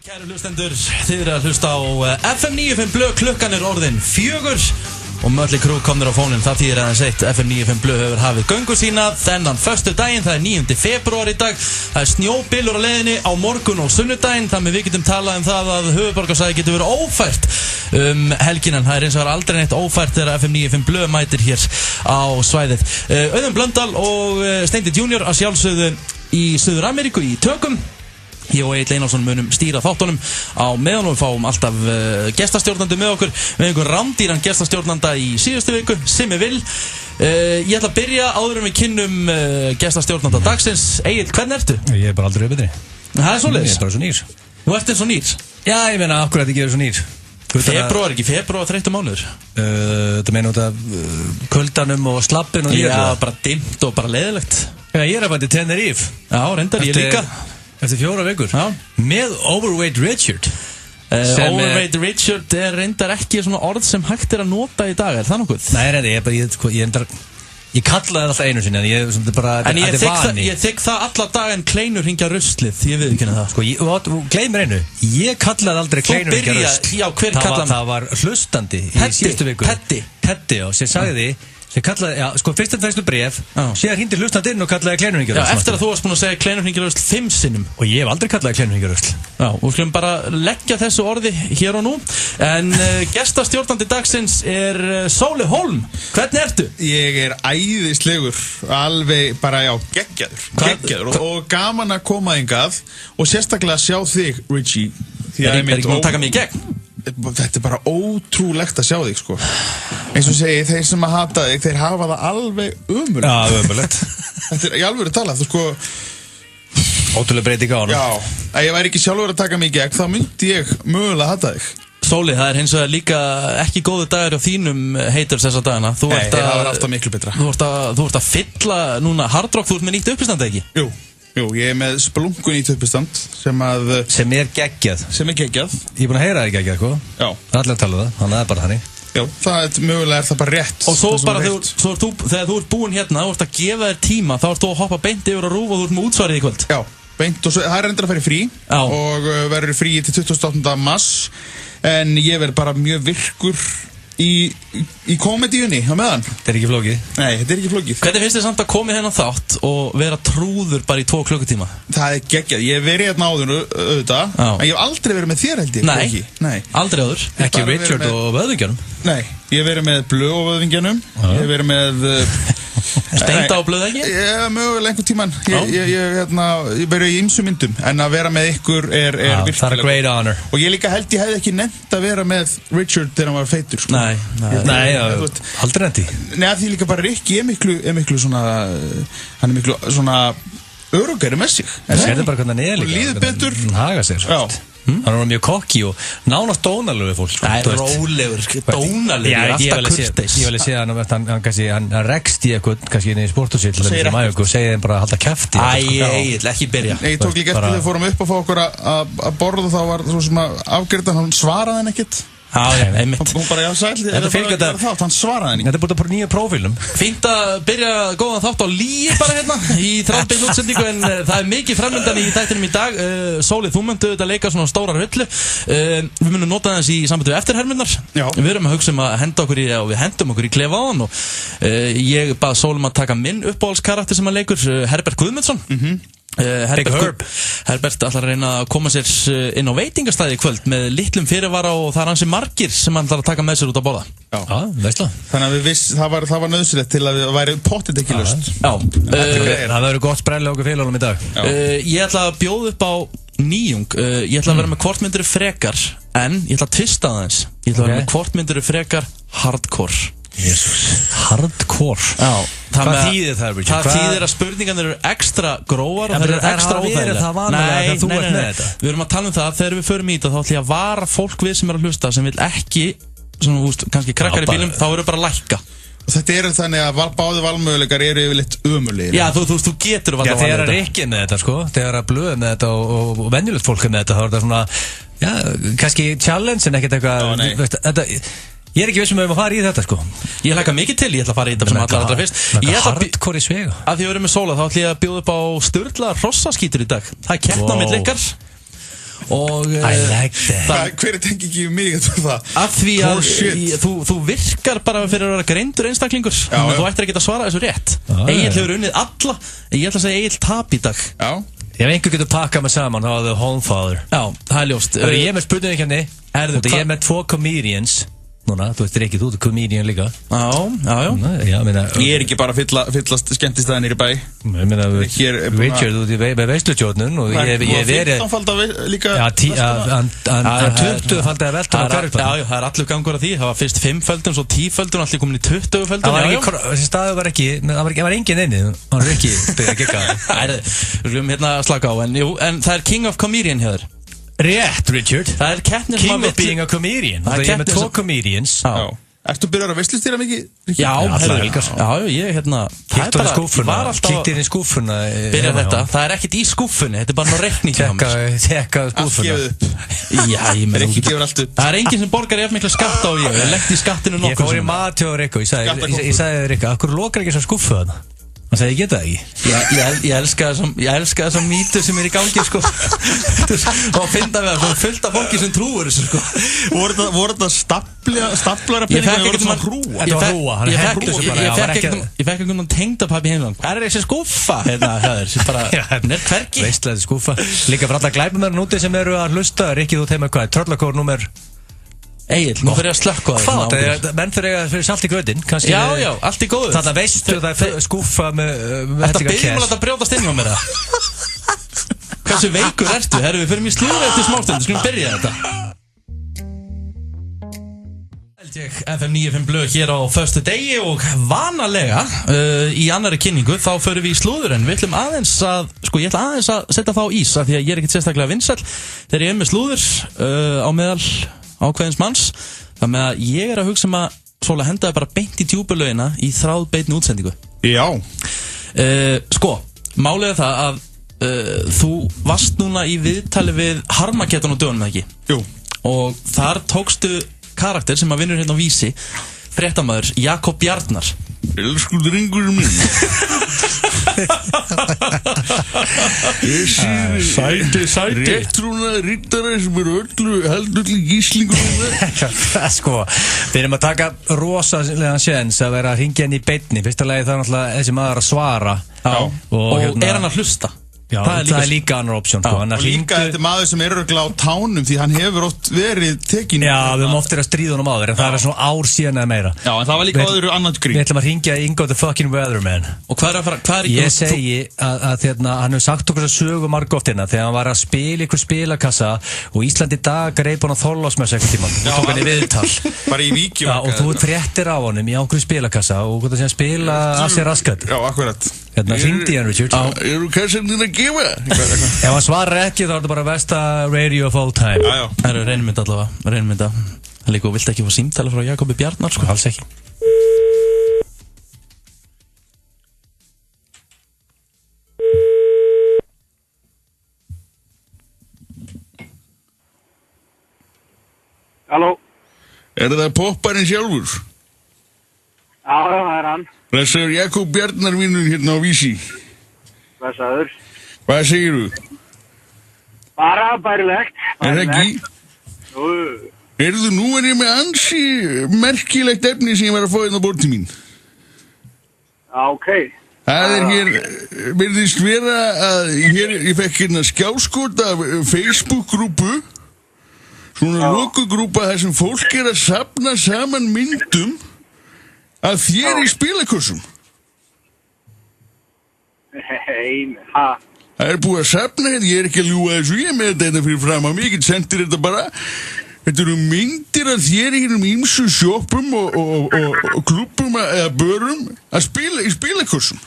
Kæru hlustendur, þið eru að hlusta á FM 95 Blöð, klukkan er orðin 4 og Mötley Crüe komnir á fóninn, það þýðir aðeins eitt. FM 95 Blöð hefur hafið göngu sína þennan föstudaginn, það er 9. febrúar í dag, það er snjóbylur á leiðinni á morgun og sunnudaginn, þannig við getum talað um það að höfuðborgarsvæðið getur verið ófært helginan. Það er eins og aldrei neitt ófært þegar FM 95 Blöð mætir hér á svæðið. Auðun Blöndal og Steindi Junior að sjálfsögðu í Suður-Ameríku í tökum. Ég og Egill Einarsson munum stýra þáttunum á meðan og við fáum alltaf gestastjórnandi með okkur. Við einhvern rándýran gestastjórnanda í síðustu viku, Simmi Will. Ég ætla að byrja áður en við kynnum gestastjórnanda dagsins. Egill, hvernig ertu? Ég er bara aldrei betri. Það er svoleiðis? Ég er bara svo nýr. Þú ert eins og nýr? Já, ég meina, akkurat ekki er svo nýr. Febrúar, ekki febrúar 13 mánuður? Þetta meina út af kuldanum og slappin og Já, bara dimmt og bara leiðilegt. Já, ég er að bæti Tenerife. Já, reyndar, ég líka. Eftir 4 vikur. Já. Með Overweight Richard. Overweight Richard er reyndar ekki svona orð sem hægt er að nota í dag, er það nokkuð? Nei, ég kallaði það alltaf einu sinni, en ég þekk það alla dag en kleinur hringja ruslið, ég viðurkenni það. Sko, gleymir einu, ég kallaði aldrei kleinur hringja rusl. Já, hver kallaði? Það var hlustandi í síðustu viku. Petti, já, sem sagði því. Ég kallaði, já, sko, fyrst og fyrstu bréf, síðan hringdi hlustandi inn og kallaði kleinurhringjarusl. Já, eftir að þú varst búin að segja kleinurhringjarusl 5 sinnum. Og ég hef aldrei kallaði kleinurhringjarusl. Já, og við skulum bara leggja þessu orði hér og nú. En gestastjórnandi dagsins er Sóli Hólm. Hvernig ertu? Ég er æðislegur, alveg bara, já, geggjaður og gaman að koma hingað og sérstaklega sjá þig, Richie. Er ekki búin að taka mig í gegn? Þetta er bara ótrúlegt að sjá þig, sko. Eins og segi, þeir sem að hata þig, þeir hafa það alveg ömurlegt. Já, ömurlegt. Þetta er í alvöru talað, þú sko. Ótrúlega breyting á hann. Já, ef ég væri ekki sjálfur að taka mig í gegn, þá myndi ég mögulega hata þig. Sóli, það er hins vegar líka ekki góðu dagur á þínum haters þessa dagana. Nei, það var alltaf miklu betra. Þú ert að fylla núna Hard Rock, þú ert með nýtt uppistand, ekki? Jú, ég er með splunkun í uppistand sem er geggjað. Ég er búin að heyra það er geggjað, hvað? Já. Það er allir að tala um það, þannig að það er bara þannig. Já, mögulega er það bara rétt. Og svo bara þegar þú ert búinn hérna, þú ert að gefa þér tíma, þá ert þú að hoppa beint yfir á RÚV og þú ert með útsvarið í kvöld. Já, beint og svo, það er reyndar að fara í frí. Já. Og verður frí til 28. mars, en ég verð bara mjög virkur í komedíunni á meðan. Þetta er ekki flókið. Nei, þetta er ekki flókið. Hvernig finnst þið samt að koma hérna þátt og vera trúður bara í 2 klukkutíma? Það er geggjað. Ég hef verið hérna áður auðvitað, en ég hef aldrei verið með þér, held ég. Nei, aldrei áður. Ekki Richard og Vöðvingjanum? Nei, ég hef verið með Blöð og Vöðvingjanum. Ég hef verið með Steinda og Blöð, ekki? Ég mögulega einhvern tíman. Ég verið í ýmsum myndum, en að vera með ykkur er virkilega. Það er great honor. Og ég líka held ég hefði ekki nennt að vera með Richard þegar hann var feitur, sko. Nei, aldrei nendi. Nei, því líka bara Rikki er miklu svona, hann er miklu svona örugari með sig. Það er bara hvernig hann er líka. Líður betur. Hann haga sig, svo. Hann var mjög kokki og nánast dónalegur við fólk. Það er rólegur, dónalegur, alltaf kurteis. Ég vil að segja hann rekst í eitthvað, kannski inn í sporthúsið til þess að segja þeim bara að halda kæfti. Æ, ekki byrja. Ég tók líka eftir þegar við fórum upp að fá okkur að borða, þá var það svo sem að afgjörðan, hann svaraði henni ekkert. Já, einmitt. Hún bara, já, sæl, hann svaraði henni. Þetta er búin að bara nýja prófílum. Fínt að byrja góðan þátt á líi bara hérna í þráðbeint útsendingu, en það er mikið framöndan í þættinum í dag. Sóli, þú myndu auðvitað leika svona stóra höllu. Við munum nota þess í sambandi við eftirhermurnar. Við erum að hugsa að henda okkur og við hendum okkur í klefa á hann og ég bað Sólum að taka minn uppáhaldskarakter sem hann leikur, Herbert Guðmundsson. Herbert ætlar að reyna að koma sér inn á veitingastæði í kvöld með litlum fyrirvara og það er hansi margir sem hann ætlar að taka með sér út að borða. Já, veistla. Þannig að það var nöðsilegt til að við væri pottit ekki lust. Já. Það verður gott sprelli okkur félagunum í dag. Ég ætla að bjóða upp á nýjung. Ég ætla að vera með hvort myndir frekar, en ég ætla að tvista það eins. Ég ætla að vera með hvort myndir frekar hardcore. Jesus. Hardcore. Já. Hvað þýðir það, Richard? Það þýðir að spurningarnir eru ekstra grófar og það eru ekstra óþægilega. Það vanlega þegar þú ert með þetta. Við erum að tala um það, þegar við förum í þetta þá ætlum ég að vara fólk við sem er að hlusta sem vil ekki, svona, kannski krakkar í bílum, þá eru bara að lækka. Og þetta eru þannig að báði valmöguleikar eru yfirleitt ömulegir. Já, þú getur að valda þetta. Þegar að Rikki með þetta, sko, þegar að Blöð með þetta og venjulegt fólk með þetta, þá er þetta svona, já, kannski challenge en ekkert eitthvað, ég er ekki vissum að við erum að fara í þetta, sko. Ég hlakka mikið til, ég ætla að fara í þetta sem allra fyrst. Ég ætla hardcore í svega. Að því við erum með Sóla, þá ætla ég að bjóða upp á Sturla hrossaskítur í dag. Það er keppni á milli ykkar. Og I like that. Hver tengi ekki mig að það? Af því að þú virkar bara fyrir að vera greindur einstaklingur. Þannig að þú ættir ekki að svara þessu rétt. Egill hefur unnið alla. Ég ætla að segja Egill tap í dag. Já. Ef einhver getur pakkað mig saman, þá er það home father. Já, það ljóst. Ég er með spurningu hérna. Ég er með 2 comedians. Núna, þú veist ekki, þú ert comedian líka. Já, ég ekki bara fyllast skemmtistæðin í bæ. Ég meina, Richard, þú ert með veislutjórnun og ég verið... 15-falda líka... Já, hann 20-faldaði veldur á hverjum. Já, það allur gangur af því. Það var fyrst 5-földun, svo 10-földun, allir komin í 20-földun. Þessi staðu var ekki, það var engin inni. Hann var ekki byrjað að gegga. Við skulum hérna slaka á, en það er King of Comedian hér. Rétt, Richard. Það er keppnin King of being a comedian. Það er með 2 comedians. Já. Ertu byrjar að veislustýra mikið? Já, ég hérna... Kíktur í skúffuna. Kíktir í skúffuna. Byrjar þetta. Það er ekkert í skúffunni. Þetta er bara reikning hjá mér. Tekka skúffuna. Allt gefið upp. Já, ég meina... Rikki gefur allt upp. Það er enginn sem borgar jafn mikla skatt á ég. Ég leggti í skattinu nokkuð. Ég fór í mat hjá Rikko. Ég sagði Rikka, akkur lokar ekki þessar skúffu þarna? Hann sagði, ég geta það ekki. Ég elska þessa mýtu sem er í gangi, sko. Og finna við það, svo fullt af fólki sem trúur þessu, sko. Voru þetta staplara peningar, voru þetta hrúa? Þetta var hrúa, hann hendur þessu bara. Ég fekk einhvern tengdapappi í heimland. Hvað er þessi skúffa? Hérna, sem bara, hún er hvergi. Veistlega skúffa. Líka fyrir alla glæpamenn úti sem eru að hlusta, Rikki, þú teima hvað, Tröllakór númer... Egill, nú fyrir að slökka það. Hvað? Menn fyrir salt í gröðin. Já, allt í góðu. Þannig að veistu það er skúffa með þetta byrjum að þetta brjótast inn á mér það. Hversu veikur ertu? Herru, við fyrir mér slúður eftir smástund. Skulum byrja þetta. FM 95 Blöð hér á föstu degi og vanalega í annari kynningu þá förum við í slúður en við ætlum aðeins að, ég ætla aðeins að setja það á ís af því að ég er ekkert sérstaklega vinsæll þegar ég er með slúður á meðal ákveðins manns, þannig að ég er að hugsa að svolega hendaði bara beint í djúpulögina í þráð beinni útsendingu. Já. Málið er það að þú varst núna í viðtali við Harmageddon og dögunum, ekki? Jú. Og þar tókstu karakter sem að vinnur hérna á Vísi, fréttamaður Jakob Bjarnar. Elsku drengurinn minn. Þessi réttrúna riddara sem eru öllu gíslingur. Við erum að taka rosalega séns að vera að hringja henni í beinni. Fyrsta lagi það er náttúrulega þessi maður að svara. Og er hann að hlusta? Já, það er líka annar option og líka þetta maður sem er örugglega á tánum því hann hefur oft verið tekin. Já, við höfum oft verið að stríða honum áður en það er svona ár síðan eða meira. Já, en það var líka öðru annað grín. Við ætlum að hringja Ingo the fucking weatherman. Og hvað er ég segi að hann hefur sagt okkur að sögu margóft hérna þegar hann var að spila ykkur spilakassa og Ísland í dag greip hann á Þorláksmessu einhvern tímann og tók hann í viðtal. Bara í Víkjum. Já, og þú fréttir á honum í einhverju spilakassa og hvað það sé að spila að sér raskat. Já, akkurat. Hérna hringdi hann, Richard. Eru kassanir að gefa? Ef hann svarar ekki þá er þetta bara besta radio of all time. Já. Það eru reynmynda allavega, reynmynda. Það líka og vilt ekki fá símtali frá Jakobi Bjarnar, sko? Alls ekki. Halló? Er það popparinn sjálfur? Já, það er hann. Blessaður Jakob Bjarnar vinnur hérna á Vísi. Blessaður. Hvað segirðu? Bara bærilegt. Er það ekki? Jú. Heyrðu, nú er ég með ansi merkilegt efni sem ég var að fá hérna á borti mín. Já, ok. Það er hér, virðist vera að ég fekk hérna skjáskot af Facebook-grúpu, svona lokugrúpa þar sem fólk er að safna saman myndum af þér í spilakursum. Ha? Það er búið að safna hérna, ég er ekki að ljúga þessu, ég er með þetta fyrir fram að mig, ég get sendir þetta bara. Þetta eru myndir af þér í hérna ýmsu sjoppum og klubbum eða börum að spila í spilakursum.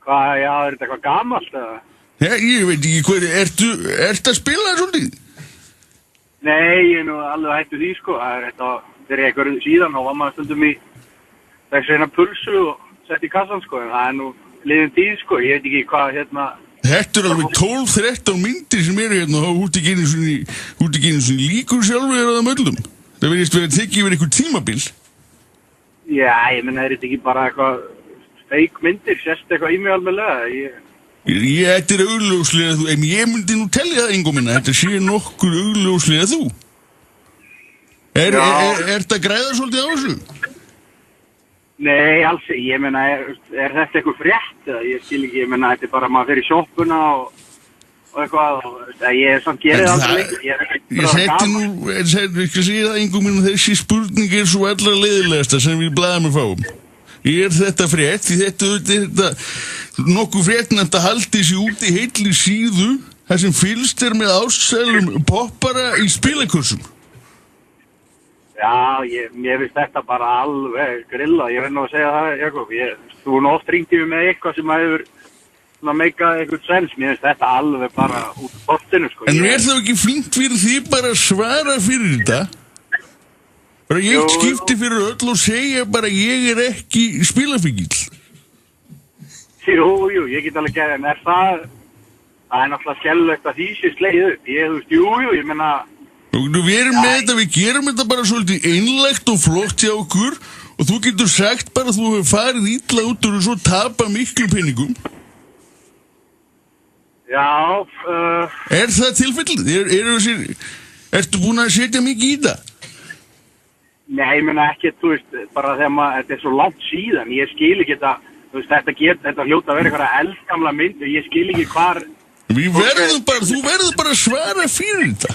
Hvað, já, er þetta eitthvað gamalt eða? Já, ég veit ekki hvað, ertu að spila það svolítið? Nei, ég er nú alveg hættu því, sko. Þegar ég eitthvað síðan, þá var maður stundum í þessu eina pulsu og sett í kassan, sko. En það er nú liðin tíð, sko. Ég veit ekki hvað, hérna... Þetta er alveg 12-13 myndir sem eru hérna og út ekki einu svona líkur sjálfur eða möllum. Það verðist verið að tekja yfir einhver tímabil. Já, ég menna, er þetta ekki bara eitthvað fake myndir, sérst eitthvað í mig alveglega? Þetta augljóslega þú, en ég myndi nú telja það, Ingo minna, þetta sé nokkur augljóslega þú. Ertu að græða svolítið á þessu? Nei, alls, ég meina, er þetta eitthvað frétt? Ég skil ekki, ég meina, þetta bara maður fyrir sjoppuna og eitthvað, ég samt gerði aldrei lengur. Ég setti nú, ég skal segja það, Ingo minna, þessi spurning svo allra leiðilegasta sem við blaðum fáum. Þetta frétt, því þetta nokkuð fréttnæmt að haldi sig út í heilli síðu þar sem fylgst með ásælum poppara í spilakursum. Já, mér finnst þetta bara alveg grilla, ég verð nú að segja það, Jakob. Þú oft ringdi við með eitthvað sem hefur meikað eitthvað sens, mér finnst þetta alveg bara út af bortinu, sko. En það ekki fínt fyrir því bara að svara fyrir þetta? Bara ég skipti fyrir öll og segja bara ég ekki spilafíkill. Jú, ég get alveg gefið, en það er náttúrulega skellulegt að því sé slegið upp. Ég meina... Við erum með þetta, við gerum þetta bara svolítið einlægt og flott hjá okkur og þú getur sagt bara að þú hefur farið illa út og svo tapa miklu penningum. Já, það tilfellið? Ertu búin að setja mikið í það? Nei, ég meina ekki, þú veist, bara þegar þetta svo langt síðan, ég skil ekki þetta, þú veist, þetta hljóta að vera eitthvað eldgamla mynd, ég skil ekki hvar... Þú verður bara að svara fyrir þetta.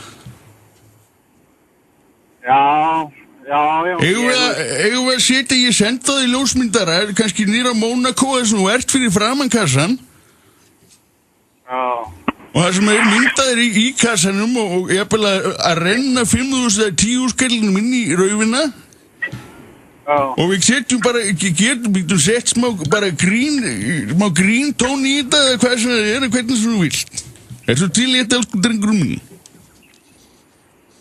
Já. Eigum við að setja, ég senda það í ljósmyndara, kannski nýra Mónakó þess að þú ert fyrir framankassan. Já. Og það sem myndaðir í kassanum og ég er að renna 5.000 eða 10 skallinu inn í raufina. Já. Og við setjum bara, getum sett smá grín tón í þetta eða hvað sem það hvernig sem þú vilt. Svo til ég þetta elsku drengurum minni.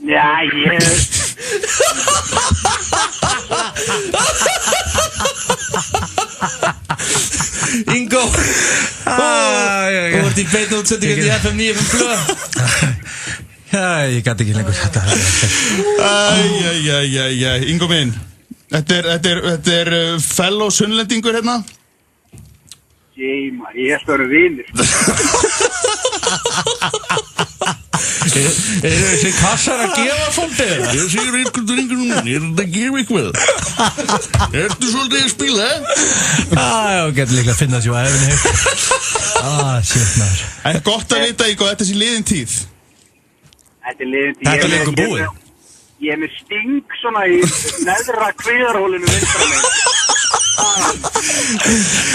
Já, Ingo, þú ert í beinni útsendingu í FM 95 Blöð. Já, ég gæti ekki lengur þetta. Ingo minn, þetta er fellow sunnlendingur hérna. Ég held að vera vinir. Þessi kassar að gefa svolítið? Ég segir einhvern drengur þetta að gefa eitthvað? Ertu svolítið að spila? Já, getur líka að finna þessu á efni. Shit maður. En gott að vita, Ingo, þetta sé liðin tíð. Þetta er liðin tíð. Þetta er lengur búið. Ég er með sting svona í neðra kviðarhólinu vinstra megin.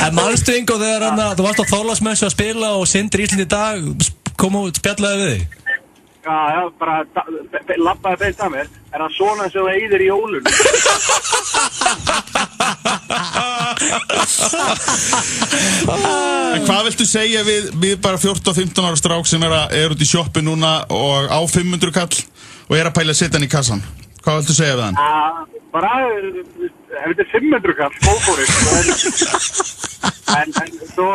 En manstu, Ingo, þegar þú varst á Þorláksmessu að spila og Sindri Ísland í dag kom og spjallaði við þig? Já, bara labbaði beint að mér. Er það svona sem það eyðir í jólunum? En hvað viltu segja við bara 14-15 ára strák sem er út í sjoppi núna og á 500 kall og er að pæla að setja hann í kassan? Hvað viltu segja við hann? Bara, ef þetta er 500 kall, góðfórið. En svo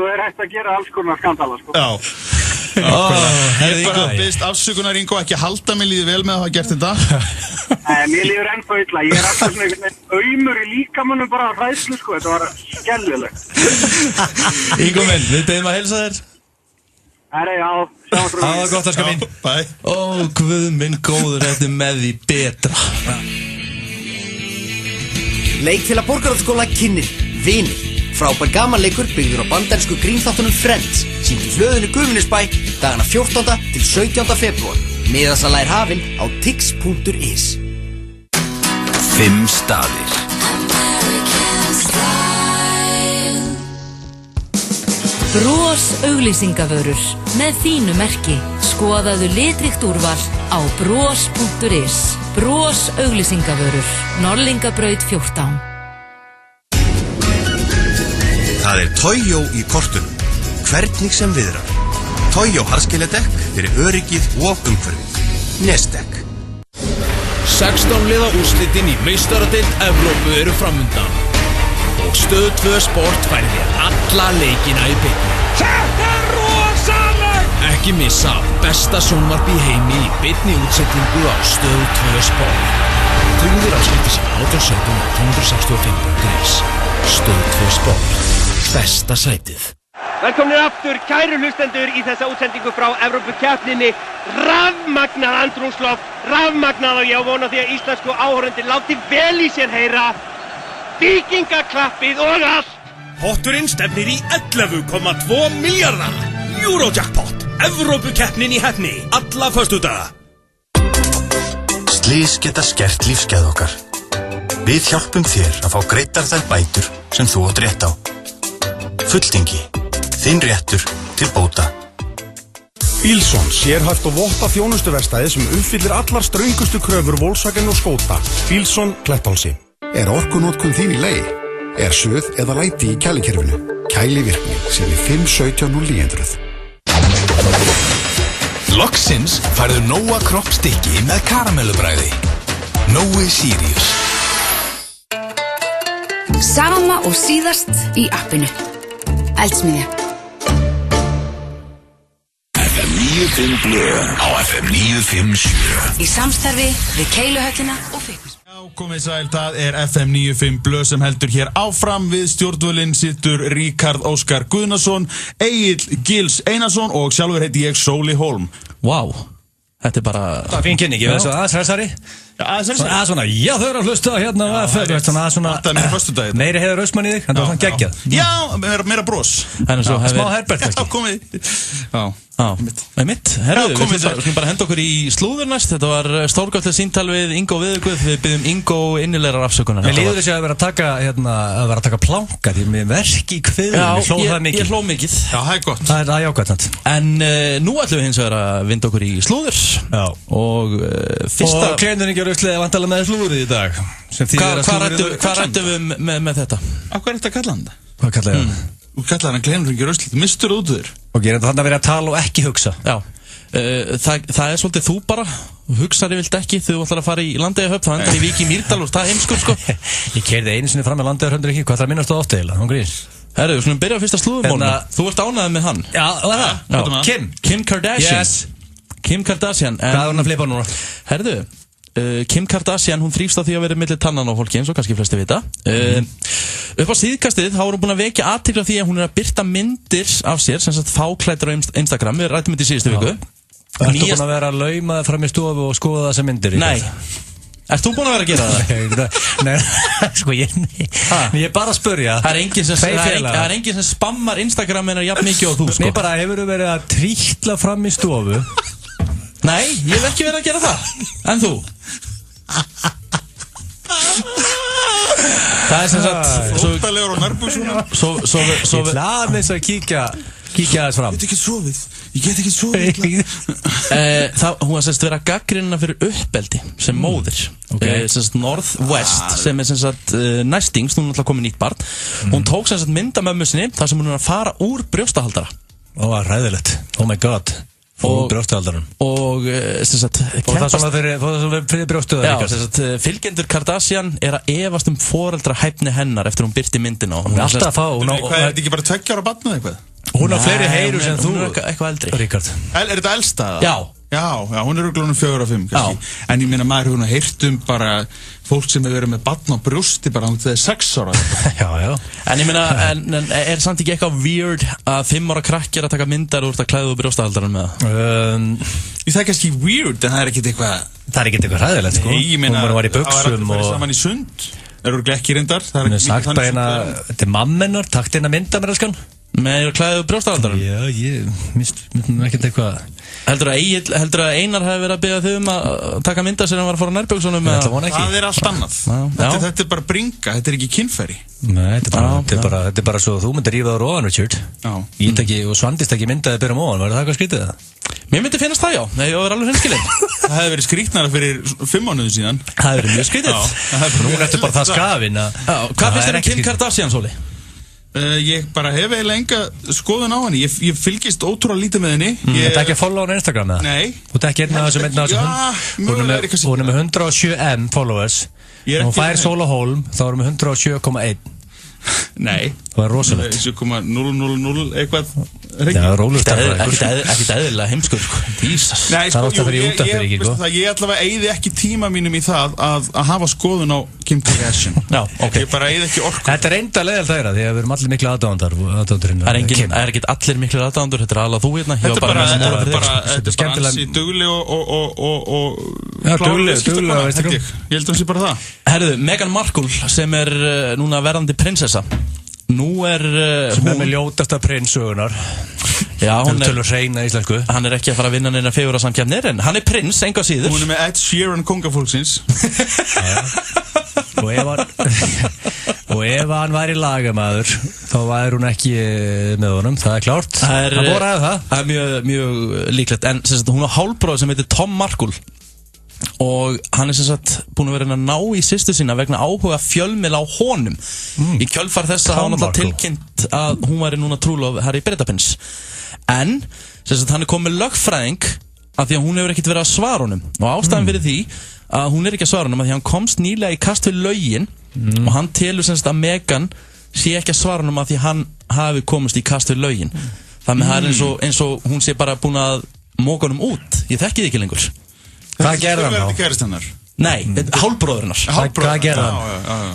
er hægt að gera alls konar skandala, sko. Já. Ég bara byrst afsökunar, Ingo, ekki halda mig líði vel með að hafa gert þetta. Mér líður ennþá illa. Ég er alltaf svona aumur í líkamannum bara að hræðslu, sko. Þetta var skellilegt. Ingo minn, við byrjum að heilsa þér. Já, sjáum frá það gott, það skal mín. Bye. Guð minn góður, þetta með því betra. Leikfélag Borgarholtsskóla kynnir Vinir. Frábær gamanleikur byggður á bandarísku grínþáttunum Friends, sýnt í Flöðunni Gufunesbæ dagana 14. til 17. febrúar. Miðasala er hafin á tix.is. 5 staðir. Bros auglýsingavörur með þínu merki. Skoðaðu litríkt úrval á bros.is. Bros auglýsingavörur. Norðlingabraut 14. Það er Toyo í kortunum. Hvernig sem viðrar. Toyo harðskilядekk fyrir öryggið og umhverfið. Nesdekk. 16 liða úrslitin í meistaradeild Evrópu eru framundan. Og Stöð 2 Sport færir þér alla leikina í beinni. Þetta er rosalegt! Ekki missa besta sjónvarp í heimi í beinni útsetningu á Stöð 2 Sport. Tryggður afskipti sem 1817 og 265 gris. Stöð 2 Sport. Besta sætið. Velkomnir aftur, kæru hlustendur í þessa útsendingu frá Evrópukeppninni. Rafmagnað andrúmsloft, rafmagnað og ég vona því að íslensku áhorfendur láti vel í sér heyra. Víkingaklappið og allt. Potturinn stefnir í 11,2 milljarða. Eurojackpot, Evrópukeppnin í hefni, alla föstudaga. Slys geta skert lífsgæði okkar. Við hjálpum þér að fá greiddar þær bætur sem þú átt rétt á. Fulltingi, þinn réttur til bóta. Bílsson, sérhæft og votta þjónustuverkstæði sem uppfyllir allar ströngustu kröfur Volkswagen og Skoda. Bílsson, Klettálsi. Orkunótkun þín í lagi? Suð eða læti í kælikerfinu? Kælivirkni sem er 5170900. Loksins færðu Nóa kroppstykki með karamellubræði. Nói Sirius. Sama og síðast í appinu. Eldsmiðja. FM 95 Blöð á FM 957. Í samstarfi við Keiluhöllina og Fitness. Komið sæl, það FM 95 Blöð sem heldur hér áfram. Við stjórnvölinn sittur Ríkard Óskar Guðnason, Egill Gils Einarsson og sjálfur heiti ég Sóli Hólm. Vá, þetta bara... Það er fín kynning, ég veist að aðsræðsari. Svona, já þau eru að hlusta hérna á FM. Svona, meiri heiður Ösmann í þig, þannig að það geggjað. Já, meira bros. Smá Herbert kannski. Já, komið. Mitt, herru, við skulum bara henda okkur í slúður næst. Þetta var stórgóðlega símtal við Ingo Viðurguð. Við byggjum Ingo innilegar afsökunar. Mér líður þessi að vera að taka planka því mér verki í kviðum. Ég hló mikið. Já, það er gott. Það er jákvæmt. En nú ætlum við hins vegar að vinda okkur í slúður. Og fyrsta... Og kleinurinn Ruslega vantalega með slúðrið í dag. Hvað rættum við með þetta? Hvað er þetta að kalla hann það? Hvað kalla ég hann? Þú kallar hann kleinurinn Ruslega, mistur út þér. Og ég er þannig að vera að tala og ekki hugsa. Já, það er svolítið þú bara. Hugsaði vilt ekki þegar þú ætlar að fara í Landeyjahöfn. Það endar í Vík í Mýrdal og það er heimskur sko. Ég keyrði einu sinni fram með Landeyjahöfn ekki. Hvað þarf minnast þú oft eiginlega? Hún grís. Herru, við skulum byrja á fyrsta slúðumálunum. Þú ert ánægður með hann. Já, það. Kim Kardashian. Yes. Kim Kardashian. Hvað er hún að flipa núna? Herðu, Kim Kardashian, hún þrífst á því að vera milli tannan á fólki eins og kannski flesti vita. Upp á síðkastið þá er hún búin að vekja athygli á því að hún er að birta myndir af sér, sem sagt fáklæddur á Instagram. Við rættum þetta í síðustu viku. Ertu búin að vera að lauma fram í stofu og skoða þessa myndir? Nei. Ert þú búin að vera að gera það? Nei, sko ég er bara að spurja. Það er enginn sem spammar Instagram en er jafn mikið og þú sko. Nei, bara hefur þú verið að trítla fram í stofu? Nei, ég hef ekki verið að gera það. En þú? Það er sem sagt Óttalegur og nærbúksuna. Ég hlað með þess að kíkja aðeins fram. Ég get ekki sofið Hún var semst vera gagnrýnina fyrir uppeldi sem móðir. Semst Northwest sem er semst næstingst, hún er alltaf komið nýtt barn. Hún tók semst mynd af mömmu sinni þar sem hún er að fara úr brjóstahaldara. Ó, ræðilegt. Oh my god. Og brjóstahaldarum. Og það svona fyrir brjóstuða líka. Fylgjendur Kardashian er að efast foreldra hæfni hennar eftir hún birti myndina. Hún er alltaf að fá. Hvað er þetta ekki bara 2 ára barn eða eitthvað? Hún har fleiri heyrur sem þú. Hún er eitthvað eldri. Ríkard. Er þetta elsta? Já, hún er örugglega 4 og 5 kannski. En ég meina maður hefur heyrt bara fólk sem hefur verið með barn á brjósti bara þegar 6 ára. Já. En ég meina, er samt ekki eitthvað weird að 5 ára krakki er að taka myndar úr þetta klæðu og brjóstahaldarum með það? Það er kannski weird, en það er ekkert eitthvað... Það er ekkert eitthvað hræðilegt, sko. Nei, ég meina, hún var í buxum og... Það var saman í sund. Er örugglega ekki reyndar. Hún er sagt bara þetta er mammenar, takt eina mynda mér elskan. Með klæðu og brjóstahaldarum? Já, ég myndi ekkert eitthvað... Heldur að Einar hefði verið að biðja þig að taka mynda sér en var að fara á nærböksunum? Það er allt annað. Þetta er bara bringa, þetta er ekki kynfæri. Nei, þetta er bara svo þú myndir rífa þar ofan, Richard. Ít ekki og Svandist ekki myndaði byrjum ofan, var það eitthvað skrítið það? Mér myndi finnast það, já. Nei, ég var alveg hreinskilinn. Það hefði verið skrítnara fyrir 5 mánuðum síðan. Það hefði verið mjög skrítið. Nú ertu bara það skafinn að... Hvað finnst þér Kim Kardashian, Sóli? Ég bara hef eiginlega enga skoðun á henni. Ég fylgist ótrúlega lítið með henni. Þetta er ekki að followa á Instagram eða? Nei. Þú ert ekki einn af þessum hún er með 107M followers. Hún fær Sóla Hólm, þá erum við 107,1. Nei. Það var rosalegt. 1,000 eitthvað. Já, rólegust Ekkert eðlilega heimskur, sko. Jesus. Nei, sko, ég allavega eyði ekki tíma mínum í það að hafa skoðun á Kim Kardashian. Já, ok. Ég bara eyði ekki orku. Þetta er enda leiðal þeirra, því að við erum allir miklu aðdáðandar. Það er ekki allir miklu aðdáðandur, þetta er alveg þú hérna. Þetta er bara ansi dugli og dugli, ég held að það sé bara það. Herðu, Meghan Markle sem er núna verðandi prinsessa. Nú er sem með ljótasta prinssögunar. Já, hún tölur hreina íslensku. Hann er ekki að fara að vinna neina fegurðarsamkeppnir, en hann er prins, enga síður. Hún er með Ed Sheeran kongafólksins. Og ef hann væri lagamaður, þá væri hún ekki með honum, það er klárt. Það er mjög líklegt. En hún á hálfbróður sem heitir Tom Markle. Og hann er sem sagt búin að vera að ná í systur sína vegna áhuga fjölmiðla á honum. Í kjölfar þess að hann alltaf tilkynnt að hún væri núna trúlof Harry Bretaprins. En sem sagt hann er komið með lögfræðing af því að hún hefur ekkert verið að svara honum. Og ástæðan fyrir því að hún er ekki að svara honum að því að hann komst nýlega í kast við lögin og hann telur sem sagt að Meghan sé ekki að svara honum að því að hann hafi komist í kast við lögin. Þannig að það er eins og hún sé bara búin að móka honum út. Ég þekki þið ekki lengur. Hvað gerði hann þá? Kærist hennar? Nei, hálfbróðurinnar. Hvað gerði hann?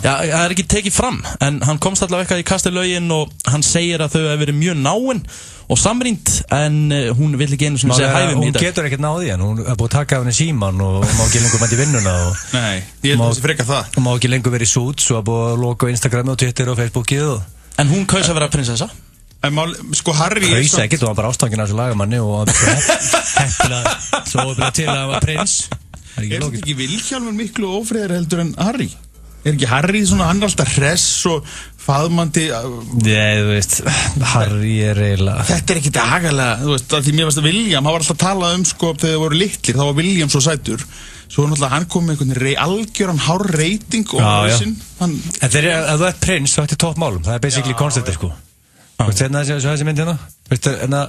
Já, það er ekki tekið fram, en hann komst allavega eitthvað í kastið lögin og hann segir að þau hefur verið mjög náin og samrýnd, en hún vill ekki einu sem segja hæfum í dag. Hún getur ekkert náði hann, hún er búin að taka af henni síman og má ekki lengur mæti vinnuna. Nei, ég held að þessi freka það. Hún má ekki lengur verið í Suits og er búin að loka á Instagram og Twitter og Facebookið. En hún kaus að vera prinsessa? Sko Harry Kausa ekkert og hann bara ástangin af þessu lagamanni og heppila svo bara til að hann var prins. Er þetta ekki Vilhjálmur miklu ófriðar heldur en Harry? Er ekki Harry svona, hann er alltaf hress og faðmandi? Nei, þú veist, Harry er eiginlega... Þetta er ekki agalega, þú veist, því mér veist að William, hann var alltaf að tala sko, þegar þau voru litlir, þá var William svo sætur. Svo náttúrulega hann kom með einhvern algjöran hár reyting og hausinn. En þegar þú ert prins, þá ert þið toppmálum, það er basically konceptið, sko. Veistu hérna þessi mynd hérna? Veistu hérna...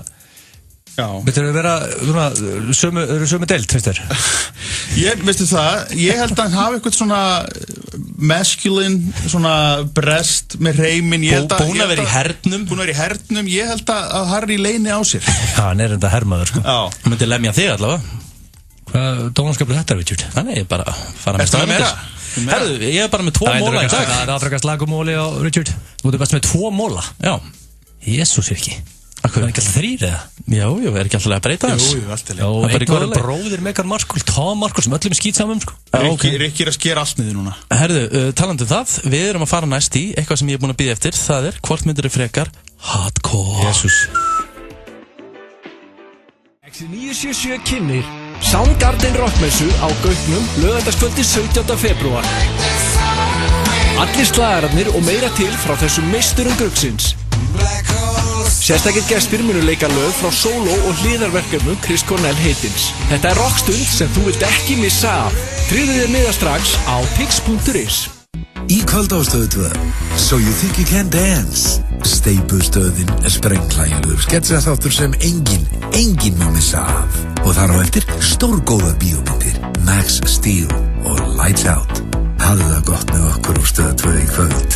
Já. Veistu að vera sömu deild, veist þér? Veistu það, ég held að hann hafi eitthvað svona masculine, svona breast með reimin. Búin að vera í hernum. Búin að vera í hernum, ég held að Harry leini á sér. Já, hann er enda hermaður, sko. Já. Hann myndi lemja þig allavega. Hvað dónanskapur þetta, Richard? Nei, ég bara fara með staðmyndir. Herðu, ég er bara með 2 móla í dag. Það er aðfrakast lagumóli á Richard. Þú ert best með 2 móla? Já. Jésús, ekki. Það er ekki alltaf 3 eða? Já, er ekki alltaf að breyta þess. Jú, alltaf. Einn var bróðir Meghan Markle, Tom Markle, sem öllum skýt saman, sko. Rikki er að skera allt með því núna. Herðu, talandi það, við erum að fara næst í eitthvað sem ég er búin að bíða eftir. Það er, hvort myndir þið frekar hardcore. Jésús. X977 kynnir Soundgarden rockmessu á Gauknum laugardagskvöldi 17. febrúar. Allir slagararnir og meira til frá þessum meisturum Gauksins. Sérstakir gestir munu leika lög frá sóló og hliðarverkefnum Chris Cornell heitins. Þetta er rockstund sem þú vilt ekki missa af. Tryggðu þér miða strax á pix.is. Í kvöld á Stöð 2, So You Think You Can Dance. Steypustöðin er sprengklægilegur sketsaþáttur sem enginn má missa af. Og þar á eftir stórgóðar bíómyndir, Max Steel og Lights Out. Hafðu það gott með okkur á Stöð 2 í kvöld.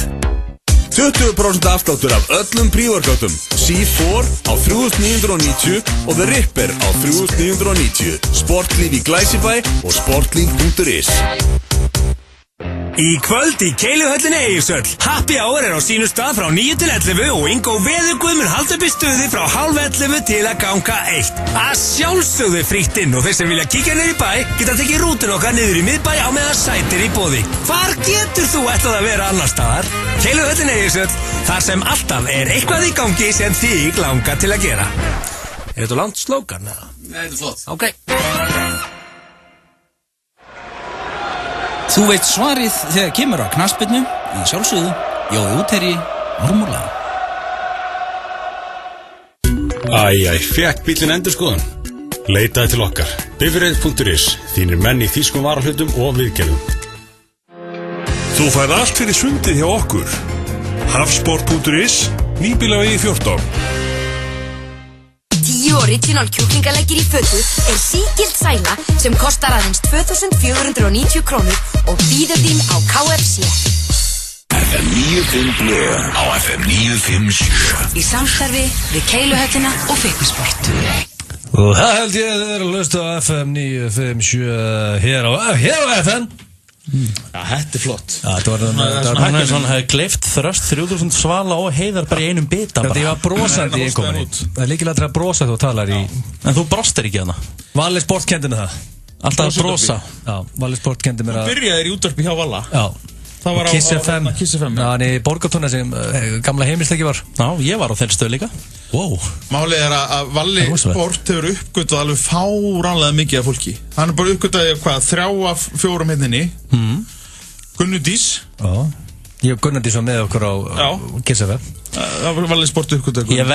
20% afsláttur af öllum prívorkátum. C4 á 3.990 og The Ripper á 3.990. Sportlíf í Glæsibæ og sportlíf.is. Í kvöld í Keiluhöllinni Egilshöll. Happy hour er á sínu stað frá 9 til 11 og Ingo Veðurguð mun halda upp í stuði frá 10:30 til að ganga 1. Að sjálfsögðu frítt inn og þeir sem vilja kíkja niður í bæ geta tekið rútun okkar niður í miðbæ á meðan sætir í boði. Hvar getur þú ætlað að vera annar staðar? Keiluhöllinni Egilshöll, þar sem alltaf er eitthvað í gangi sem þig langar til að gera. Er þetta langt slókan? Nei, þetta er flott. Ok. Þú veit svarið þegar kemur á knattspyrnu, í sjálfsögðu, Jói Útherji, Ármúla. Fekk bíllinn endurskoðun? Leitaði til okkar. Bifreið.is, þínir menn í þýskum varahlutum og viðgerðum. Þú færð allt fyrir sundið hjá okkur. Hafsport.is, Nýbýlavegi 14. 10 original kjúklingaleggir í fötu er sígild sæla sem kostar aðeins 2.490 krónur og býður þín á KFC. FM 95 Blö á FM 957. Í samstarfi við Keiluhöllina og Fitnessport. Og það held ég að þið eru að hlusta á FM 957 hér á FM. Já, þetta flott. Já, þetta var svona hefði gleift þröst 3000 svala og heiðar bara í einum bita. Þetta ég var brosandi í einkominni. Það er líkilega að brosa þú talar í. En þú brostir ekki hana. Valli Sport kendi með það. Alltaf að brosa. Já, Valli Sport kendi mér að. Þú byrjaðir í útvarpi hjá Valla. Já. Það var á Kiss FM. Já, hann í Borgartúni sem gamla heimilsleiki var. Já, ég var á þeim stöð líka. Wow. Málið er að Valli Sport hefur uppgötað alveg fáránlega mikið af fólki. Hann er bara uppgötaði hvað, 3 af 4 hérna. Gunnu Dís. Já. Ég og Gunnar Dís var með okkur á Kiss FM. Það var Valli Sport uppgötaði Gunnar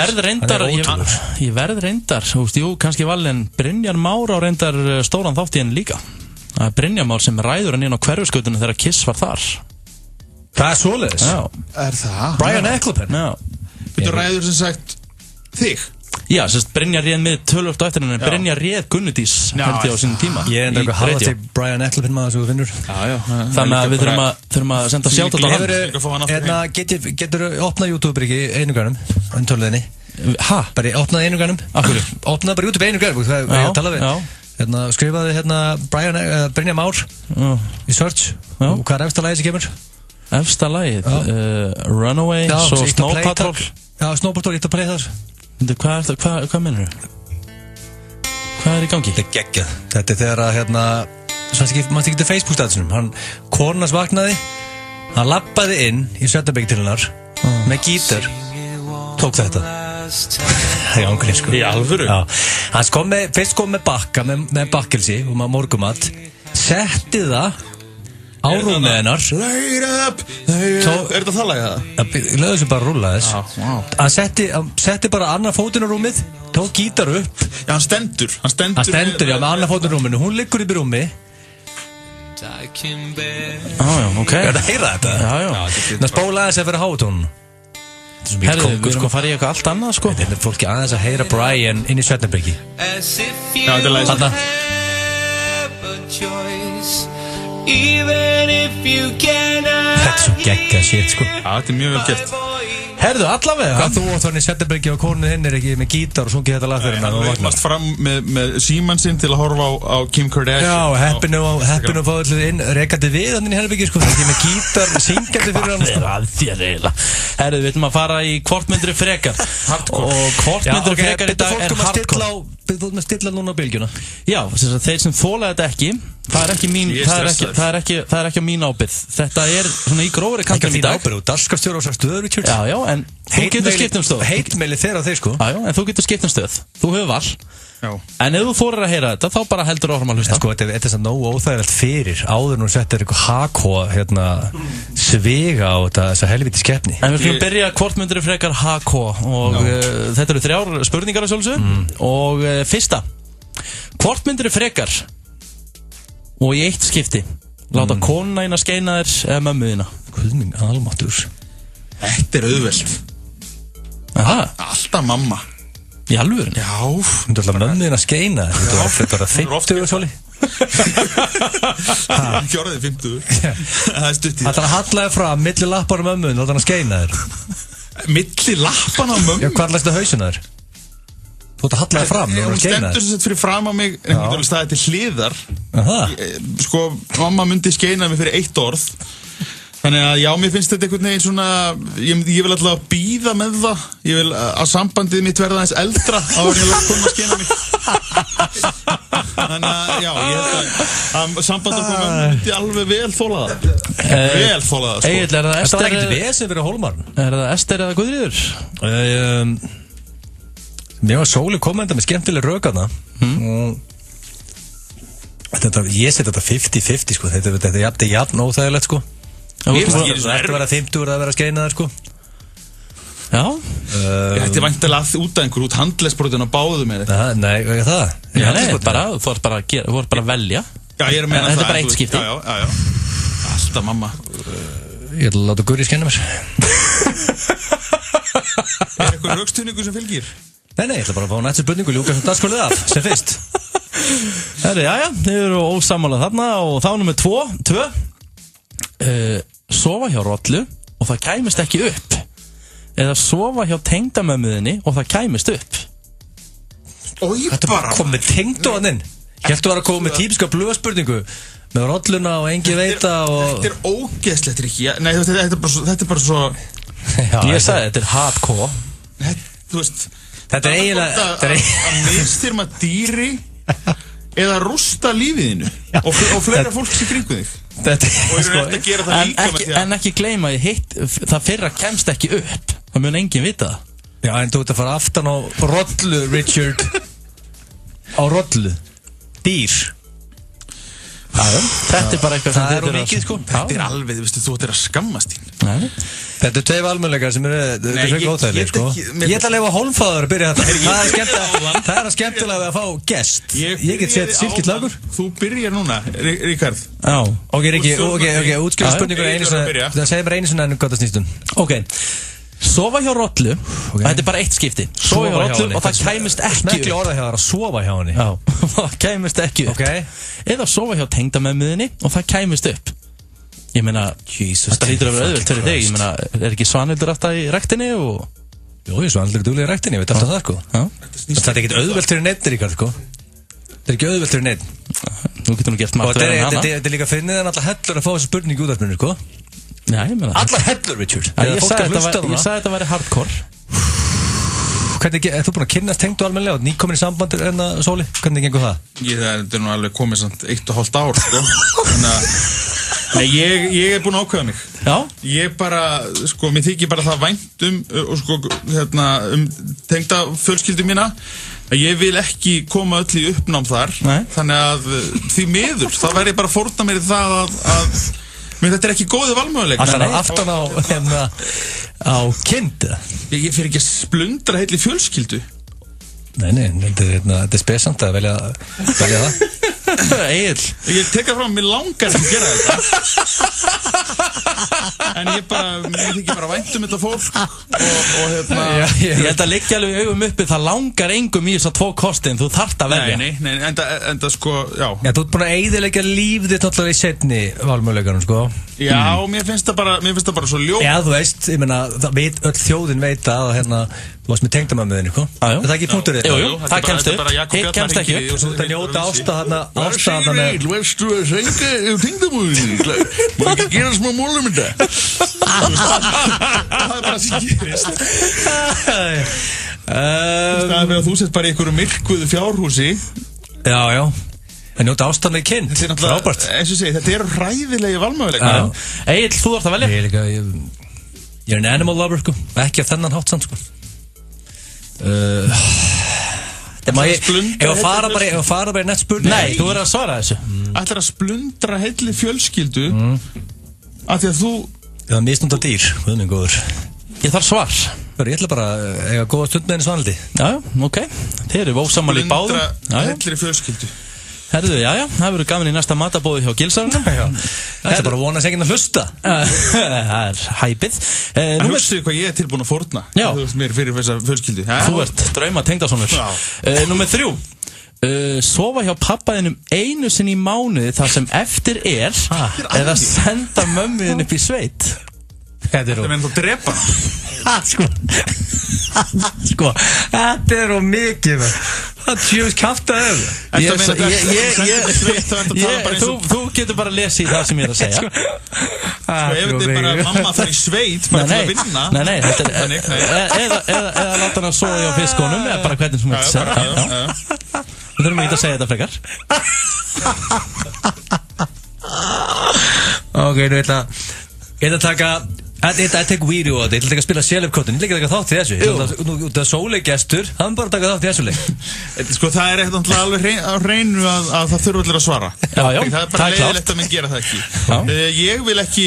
Dís. Ég verð reyndar, þú veist, jú, kannski Vallin Brynjar Már á reyndar stóran þátt í henni líka. Það er Brynjar Már sem ræður hann inn á hverfisgötunni þegar Kiss var þar. Það er svoleiðis? Já. Er það? Brian Ecclepin? Já. Þú ræður sem sagt þig? Já, sérst Brynjar réð með tölvöld á eftir henni. Brynjar réð Gunnu Dís held ég á sínum tíma. Ég er enda eitthvað halvað til Brian Ecclepin maður sem þú finnur. Já. Þannig að við þurfum að senda sjátt á hann. Getur þú opnað YouTube ekki einu granum? Öntöluðinni. Hæ? Bara opnað einu granum? Akkur? Opnað bara YouTube einu granum. Það er að tala við. Skrifaði Brynjar Már í search. Og hvað er eftir lagið sem kemur? Efsta lagið, Runaway, svo Snow Patrol. Já, Snow Patrol, ég ætla að playa það. Hvað mennur þú? Hvað er í gangi? Þetta er geggjað. Þetta er þegar að, maður ekki til Facebook-statusnum. Konans vaknaði, hann labbaði inn í svefnherbergi til hennar með gítar, tók þetta. Það er ángrinn, sko. Í alvöru? Já. Hann fyrst kom með bakka, með bakkelsi og með morgumat, setti það á rúmið hennar. Light up. Er þetta það lagið það? Ég lögði sem bara rúla þess. Hann setti bara annar fótinn á rúmið, tók gítar upp. Já, hann stendur. Hann stendur, já, með annar fótinn á rúminu. Hún liggur upp í rúmi. Já, ok. Er það að heyra þetta? Já. Það spólaði þess að vera hátónun. Herðu, við erum að fara í eitthvað allt annað, sko. Þetta er fólki aðeins að heyra Brian inn í svefnherbergi. Já, þetta er lagið. Þetta er svo geggjað shit, sko. Já, þetta er mjög vel gert. Herðu, allavega. Hvað þú átt hann í svefnherbergi og konun hinn er ekki með gítar og sungið þetta lag fyrir hann og vaknast fram með símann sinn til að horfa á Kim Kardashian. Já, heppinu að fá allir inn rekandi við hann í herbergi, sko. Það er ekki með gítar syngjandi fyrir hann, sko. Það er að þér eiginlega. Herðu, við ætlum að fara í hvort myndir frekar. Hardcore. Og hvort myndir frekar í dag er hardcore. Við þóttum að stilla núna á bylgjuna. Já, þeir sem þola þetta ekki, það er ekki mín, það er ekki á mín ábyrgð. Þetta er svona í grófari kantum í dag. Ekki á þín ábyrgð, þú darskastjóra á sér stöður, Richard. Já, en þú getur skipt um stöð. Heitmeili þeirra þeir, sko. Já, en þú getur skipt um stöð. Þú hefur val. Já. En ef þú þorir að heyra þetta, þá bara heldur áfram að hlusta. Sko, þetta er svona nógu óþægilegt fyrir. Áður nú settir eitthvað hakó, sviga á þessa helviti skepni. En við skulum byrja hvort myndir frekar hakó. Og þetta eru 3 spurningar að sjálfsögðu. Og fyrsta. Hvort myndir frekar og í eitt skipti láta konuna þína skeina þér eða mömmu þína? Guð minn almáttugur. Þetta er auðvelt. Alltaf mamma. Í alvöru? Já. Þú ætla mömmu þína skeina þér. Þetta var 50 soli. Kjóraði 50. Það er stutt í það. Það er að hallaði frá milli lappar á mömmu þína og þannig að skeina þér. Milli lappar á mömmu? Já, hvað læstu hausinn þér? Þú ætla að hallaði fram. Hún stendur sem sett fyrir fram á mig en hún staði til hliðar. Sko, mamma myndi skeina mig fyrir 1 orð. Þannig að já, mér finnst þetta einhvern veginn svona, ég vil alltaf að bíða með það. Ég vil að sambandið mitt verða aðeins eldra á að ég vil koma að skeina mig. Þannig að já, ég held að sambandið koma myndi alveg vel þóla það. Vel þóla það, sko. Egil, er það Ester? Það er ekkert vesen fyrir Hólmarn. Er það Ester eða Guðríður? Mér var Sóli komenda með skemmtileg rökarna. Ég seti þetta 50-50, sko. Þetta er jafn óþægilegt, sko. Það ætti að vera 50 að vera skeinaðar, sko. Já. Þetta er væntalega út af einhver út handlegsbrotin á báðum með þetta. Nei, ekki það. Nei, þú fórst bara að velja. Já, ég er að meina það. Þetta er bara eitt skipti. Já. Alltaf mamma. Ég ætla að láta Guri skeina mér. Er eitthvað rökstuðningu sem fylgir? Nei, ég ætla bara að fá nættu spurningu ljúka sem dagskólið af, sem fyrst. Jæja, þið eru ósamálað þarna og þá nummer 2. Sofa hjá rollu og það kæmist ekki upp, eða sofa hjá tengdamömmuðinni og það kæmist upp? Þetta bara kom með tengdóðaninn. Hjæltu var að koma með típiska blöðspurningu með rolluna og engi veita og... Þetta ógeðslegt, Rikki. Nei, þetta er bara svo... Ég sagði, þetta hardcore. Þú veist... Þetta er eiginlega... Að misþyrma dýri eða rústa lífiðinu og fleira fólk sem kringu þig. Og ég að gera það líka með því að... En ekki gleyma, það fyrra kemst ekki upp. Það mun enginn vita það. Já, en þú ert að fara aftan á rollu, Richard. Á rollu. Dýr. Þetta bara eitthvað sem þetta er mikið, sko. Þetta alveg, þú ert að skammast þín. Þetta tveir almennilegar sem eru svo góðþæglir, sko. Ég ætla að leyfa Hólmfáður að byrja þetta. Það er að skemmtilega að fá gest. Ég get sett silkislagur. Þú byrjar núna, Ríkard. Já. Ok, Rikki, útskjöld spurningur einu sinna. Það segir mér einu sinna en gott að snýstum. Ok. Sofa hjá rollu, þetta er bara eitt skipti. Sofa hjá rollu og það kæmist ekki upp. Smekli orða hjá það að sofa hjá henni. Já, það kæmist ekki upp. Eða sofa hjá tengdamömmuðinni og það kæmist upp. Ég meina, þetta hlýtur að vera auðvelt fyrir þig. Ég meina, er ekki Svanhildur alltaf í rektinni og... Jú, Svanhildur er duglega í rektinni, ég veit alltaf það, sko. Það er ekkert auðvelt fyrir neitt, Ríkard, sko. Það er ekki auðvelt fyrir neitt. Nú getur nú gert margt verið en hana. Þetta er líka fyrir neðan alltaf hellur að fá þessu spurningu útvarpinu, sko. Já, ég meina allar hellur, Richard. Ég sagði þetta væri hardcore. Hvernig, er þú búin að kynnast tengdu almennilega og nýkomin í samband en að Sóli? Hvernig gengur það? Þetta er nú alveg komið samt 1,5 ár, sko. Nei, ég er búin að ákveða mig. Já? Ég bara, sko, mér þykir bara það vænt sko, tengda fjölskyldu mína að ég vil ekki koma öll í uppnám þar. Nei. Þannig að því miður, það væri bara að fórna mér í það að menn þetta er ekki góði valmöguleik. Alltaf aftan á kind. Ég fyrir ekki að splundra heil í fjölskyldu. Nei, þetta er spesant að velja það. Egil. Ég teka fram að mér langar að gera þetta. En ég þykir bara vænt þetta fólk og Ég held að liggja alveg í augum uppi, það langar engum í þessar 2 kostin, þú þarft að velja. Nei, enda sko, já. Já, þú ert búin að eyðileggja líf þitt allavega í seinni valmöguleikanum, sko. Já, mér finnst það bara svo ljótt. Já, þú veist, ég meina, öll þjóðin veit að hérna, þú varst með tengdamömmuðinni, sko. Er það ekki punktur þetta? Jú, það kemst upp. Hitt kemst ekki upp. Þú ert að njóta ástæðana með... Varstu að segja tengdamömmuðinni? Má ekki gera smá mólum í þetta? Það er bara sem gerist. Það er að þú sett bara í einhverju myrkvuðu fjárhúsi. Já. Það njóta ástæðana í kynnt. Þetta er náttúrulega, eins og segi, þetta eru hræðilegi valmöguleikar. Egil, þú þarft að velja. Ég er en animal lover, sko. Ekki af þennan hátt samt, sko. Ef að fara bara í nett spurning. Nei, þú verður að svara þessu. Ætlar að splundra heilli fjölskyldu af því að þú... Það er misnúnda dýr, hvað er minn góður. Ég þarf svar. Ég ætla bara að eiga góða stund með henni Svanhildi. Já, ok. Þeir eru ósammála í báðum. Splundra heilli fjölskyldu. Herðu, já, það verður gaman í næsta matabóði hjá Gilsarunum. Það er bara að vona að segja að hlusta. Það er hæpið. Hugsaðu hvað ég er tilbúin að fórna. Já. Þú veist mér fyrir þessa fjölskyldu. Þú ert drauma tengdasonur. Númer 3. Sofa hjá pappaðinum einu sinni í mánuði þar sem eftir er eða senda mömmuðin upp í sveit. Þetta er menn þú drepa Sko, þetta er mikið. Það tjóðs kaftaði. Þú getur bara að lesa í það sem ég er að segja. Sko, ef þetta er bara að mamma fara í sveit bara til að vinna. Nei, eða láta hann að sofa hjá fiskunum eða bara hvernig sem þetta segja. Við þurfum ekki að segja þetta frekar. Ok, nú ég ætla að taka Þetta tek vídeo á þetta, ég ætla ekki að spila Selef-kottin, ég ætla ekki að taka þátt í þessu. Það er Sóli-gestur, hann bara taka þátt í þessu leik. Sko það er eitthvað alveg á hreinu að það þurfa allir að svara. Já, það er bara leiðilegt að minn gera það ekki. Ég vil ekki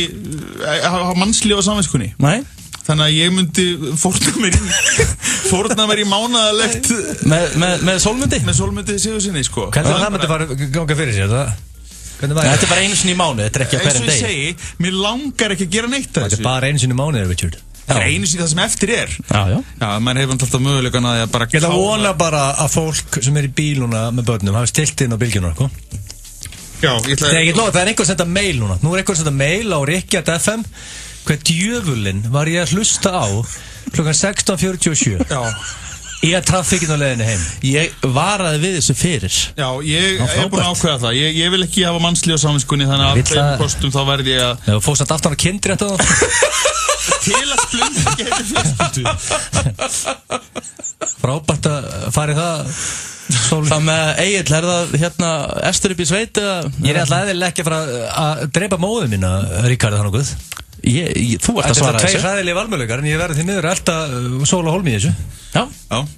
hafa mannslíf á samviskunni. Nei. Þannig að ég myndi fórna mér í mánaðalegt með Sólmundi? Með Sólmundi Sigurðssyni, sko. Hvernig það myndi fara ganga fyrir sér það? Þetta er bara einu sinni í mánuði, þetta er ekki að hverjum degi. Eins og ég segi, mér langar ekki að gera neitt þessu. Þetta er bara einu sinni í mánuði, Richard. Það er einu sinni það sem eftir er. Já, maður hefur alltaf möguleikan að bara Ég ætla að vona bara að fólk sem er í bíl núna með börnum hafi stilt inn á bylgjuna, sko. Já, ég ætla að... Það er einhver að senda mail núna. Nú er einhver að senda mail á Rikki@fm hvað djöfulinn var ég að hlusta á klukkan 16:47 í að traffíkinn á leiðinni heim. Ég varaði við þessu fyrir. Já, ég er búin að ákveða það. Ég vil ekki hafa mannsli á samvinskunni, þannig að þeim kostum þá verði ég að... Þú fórst að aftan á kindri eftir það. Til að splunda ekki heitir fjölskyldu. Frábært að fara í það. Það með Egill, það hérna Estur upp í sveit eða? Ég er alltaf eðlilega ekki að fara að drepa móðu mína, Ríkharð, það nokkuð. Þú ert að svara þessu. Þetta er 2 hræðilega valmöguleikar, en ég verði því miður alltaf Sól og Hólm í þessu. Já,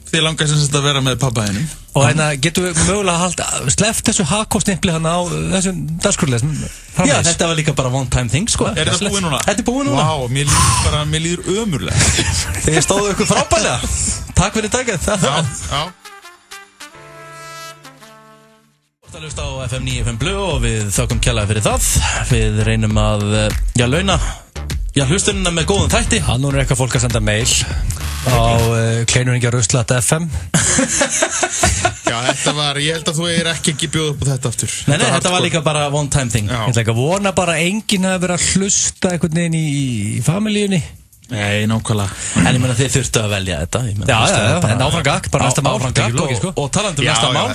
þið langar sem sagt að vera með pabba henni. Og hérna getum við mögulega sleppt þessu hakkostimpli hann á þessum dagskrúrlega. Já, þetta var líka bara one time thing, sko. Er þetta búið núna? Þetta er búið núna. Vá, mér líður ömurlega. Þið stóðu ykkur frábælega. Takk fyrir dagið. Já. Það hlusta á FM 95 Blue og við þökkum kærlega fyrir það. Við reynum að launa hlustunina með góðum þætti. Nú er eitthvað fólk að senda mail á kleinurringjarusla.fm. Já, þetta var, ég held að þú er ekki bjóð upp á þetta aftur. Nei, þetta var líka bara one time thing. Ég ætla ekki að vona bara enginn að vera að hlusta einhvern veginn í familíunni. Nei, nákvæmlega. En ég meina þið þurftu að velja þetta. Já, en áfram gakk, bara næsta mál. Og talandi næsta mál,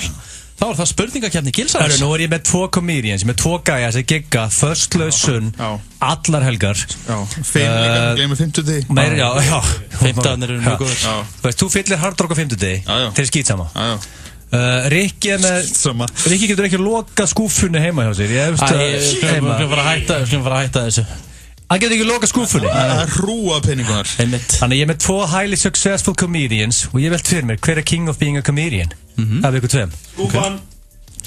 þá er það spurningakefni Gilsarans. Nú er ég með 2 comedians, með 2 gæja sem gigga föstlausun allar helgar. Já, 5 gleymur 50 degi. Já. 15 eru mjög góður. Þú fyllir hard rock á 50 degi, þeir er skýtsama. Rikki getur ekki að loka skúfunni heima hjá sér. Ég skulum fara að hætta þessu. Hann getur ekki loka skúfunni. Það er hrúa penningunar. Þannig ég er með 2 highly successful comedians og ég velt fyrir mér, hver er king of being a comedian? Það er ykkur 2.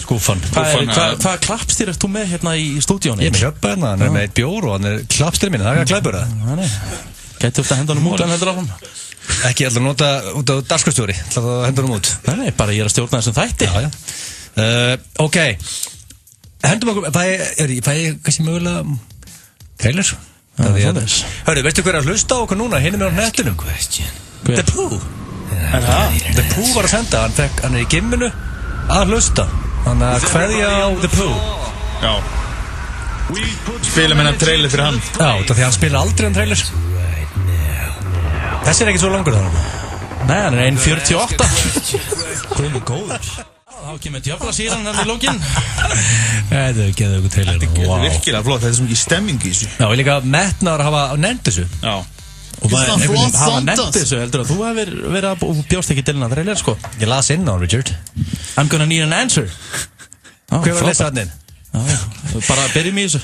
Skúfan. Hvað klappstýr ert þú með hérna í stúdíónu? Ég er með hjöppa hérna, hann er með 1 bjór og hann er klappstýr minna, það er að klæpur það. Gæti upp að henda hann út en heldur áfram? Ekki, ég ætla að nota út á dagskrárstjóri, ætla að henda hann út. Nei, bara ég er að stjórna þessum þætti. Ok, hendum okkur, fæ ég kannski mögulega trailer? Hörru, veistu hver að hlusta á okkur núna, hinn er með á netinu? The Pooh. The Pooh var að senda, hann er í gimminu að hlusta. Þannig að kveðja á The Pooh. Já. Spilum hennar trailer fyrir hann. Já, þetta því hann spila aldrei um trailer. Þessi er ekki svo langur þannig. Nei, hann er 1.48. Hvað er góður? Þá kemur djöflasýran hann í lókin. Þetta er ekki eitthvað trailer. Þetta er virkilega flott, þetta er svo mikið stemming í þessu. Já, ég líka metnaður að hafa nefnt þessu. Já. Og hafa nefnt þessu, heldur að þú hefur verið að bjóst ekki til hennar trailer, sko. Ég las inn á, Richard. I'm gonna need an answer. Hver var að lesa hann inn? Bara byrjum í þessu.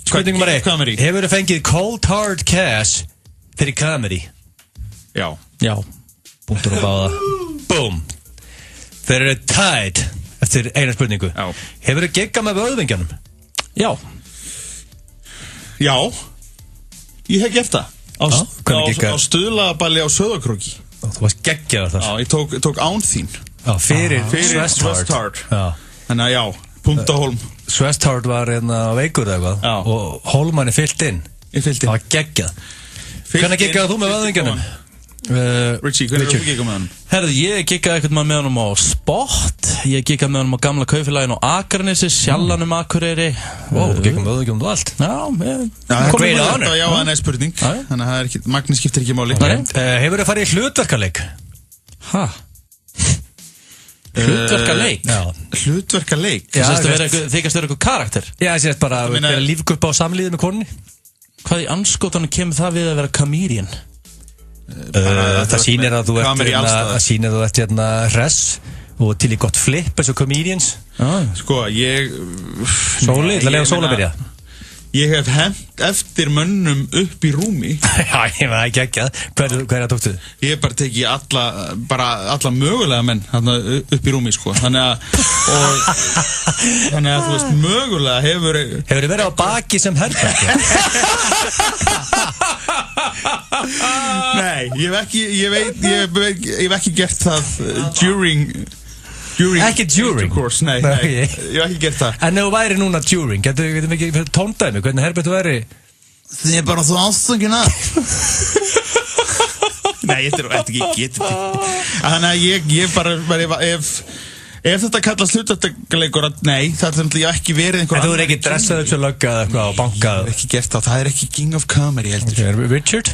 Spurningum var 1. Hefur þið fengið cold hard cash fyrir comedy? Já. Punktur og báða. Boom. Þeir eru tied eftir eina spurningu. Já. Hefur þið giggað með vöðvingjanum? Já. Ég hef gert það. Á stuðlaballi á Söðakróki. Þú varst geggjaður þar. Já, ég tók án þín. Já, fyrir Svestard. Þannig að já, punkt á Hólm. Svestard var veikur eða eitthvað og Hólmann er fyllt inn. Það var geggjað. Hvernig giggaði þú með vöðvingjanum? Richie, hvernig þú giggað með hann? Herðu, ég giggaði eitthvað með honum á Spot. Ég giggaði með honum á gamla kaupfélaginu á Akranesi, Sjallanum, Akureyri. Þú giggaði með vöðvingjanum og allt. Great honor. Já, það er spurning. Þannig að magni skiptir ekki máli. Hefur þið farið í hlutverkaleik? Hæ? Hlutverkaleik? Já. Hlutverkaleik? Þykast vera eitthvað karakter? Já, ég sést bara að vera lífgupp á samlíði með konunni. Hvað í anskotanum kemur það við að vera comedian? Það sýnir að þú ert hérna hress og til í gott flip eins og comedians. Sko, Sóli, ætla að lega Sóla að byrja. Ég hef hent eftir mönnum upp í rúmi. Já, ég veit ekki ekki að. Hverja tóktu þið? Ég hef bara tekið alla mögulega menn upp í rúmi, sko. Þannig að þú veist, mögulega hefur þið verið á baki sem herbergi? Nei, ég hef ekki gert það during ekki during? Course, nei, ég hef ekki gert það. En ef þú væri núna during, getur við ekki tóndaði mig, hvernig Herbert þú væri? Þið er bara þú ástöngina. Nei, þetta er ekki getið. Þannig að ég bara ef Ef þetta kallast hlutverkaleikur, nei, það er ekki verið einhver... En þú er ekki dressað upp sem lögga eða eitthvað á banka? Ekki gert það er ekki King of Comedy, heldur. Richard?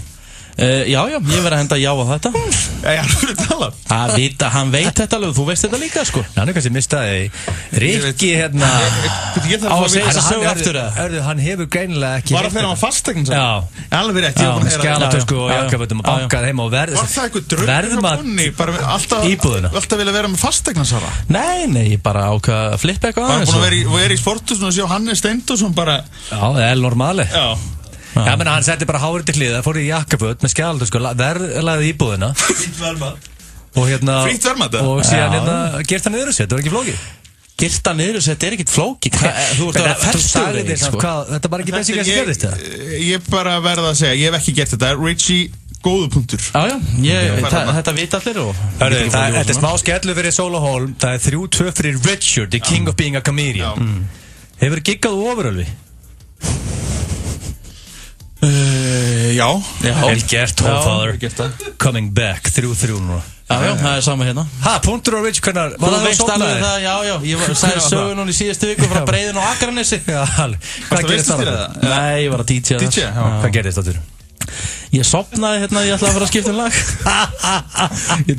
Já, ég verð að henda já á þetta. Já, þú verður að tala. Hann veit þetta alveg, þú veist þetta líka, sko. Hann er kannski mistaði. Rikki, hérna... Á að segja þess að sögu aftur það. Hann hefur greinilega ekki... Bara þegar hann var fastegn, já. Alveg rétt, ég var búin að skjalatösku og jakkafötum og bankað heima og verð... Var það eitthvað draumur á bonni? Alltaf vilja vera með fastegnarsara? Nei, ég bara ákvað að flippa eitthvað aðeins. Bara búin að vera í sporthúsinu og sjá Hannes Steindorsson bara... Já, það er normali. Já. Já, menn hann setti bara hárið til hliða, fór í jakkaföt með skjalatösku, verðlaði íbúðina. Frítt verðmat. Og hérna... Frítt verðmat? Og síðan hérna, gert hann niður og sett, það var ekki flókið. Gert hann niður og sett, ekkert flókið. Þú ert að vera ferstuður, sko. Þetta er bara ekki basic að gerist það. Ég bara verða að segja, ég hef ekki gert þetta. Richie, góðu punktur. Þetta vita allir og... Þetta er smá skellu fyrir Solo Holm. Það er 3-2 fyrir Richard, the king of being a comedian. Hefur giggað ofurölvi? Já. Vel gert, Hallfather. Coming back, 3-3 núna. Já, það er sama hérna. Punktur á Rich, hvernig var það að sopna þig? Já, ég sagði sögu núna í síðustu viku frá Breiðin og Akranessi. Hvað gerist það? Nei, ég var að DJ það. Hvað gerist það? Ég sopnaði hérna, ég ætlaði að fara að skipta lag. Ég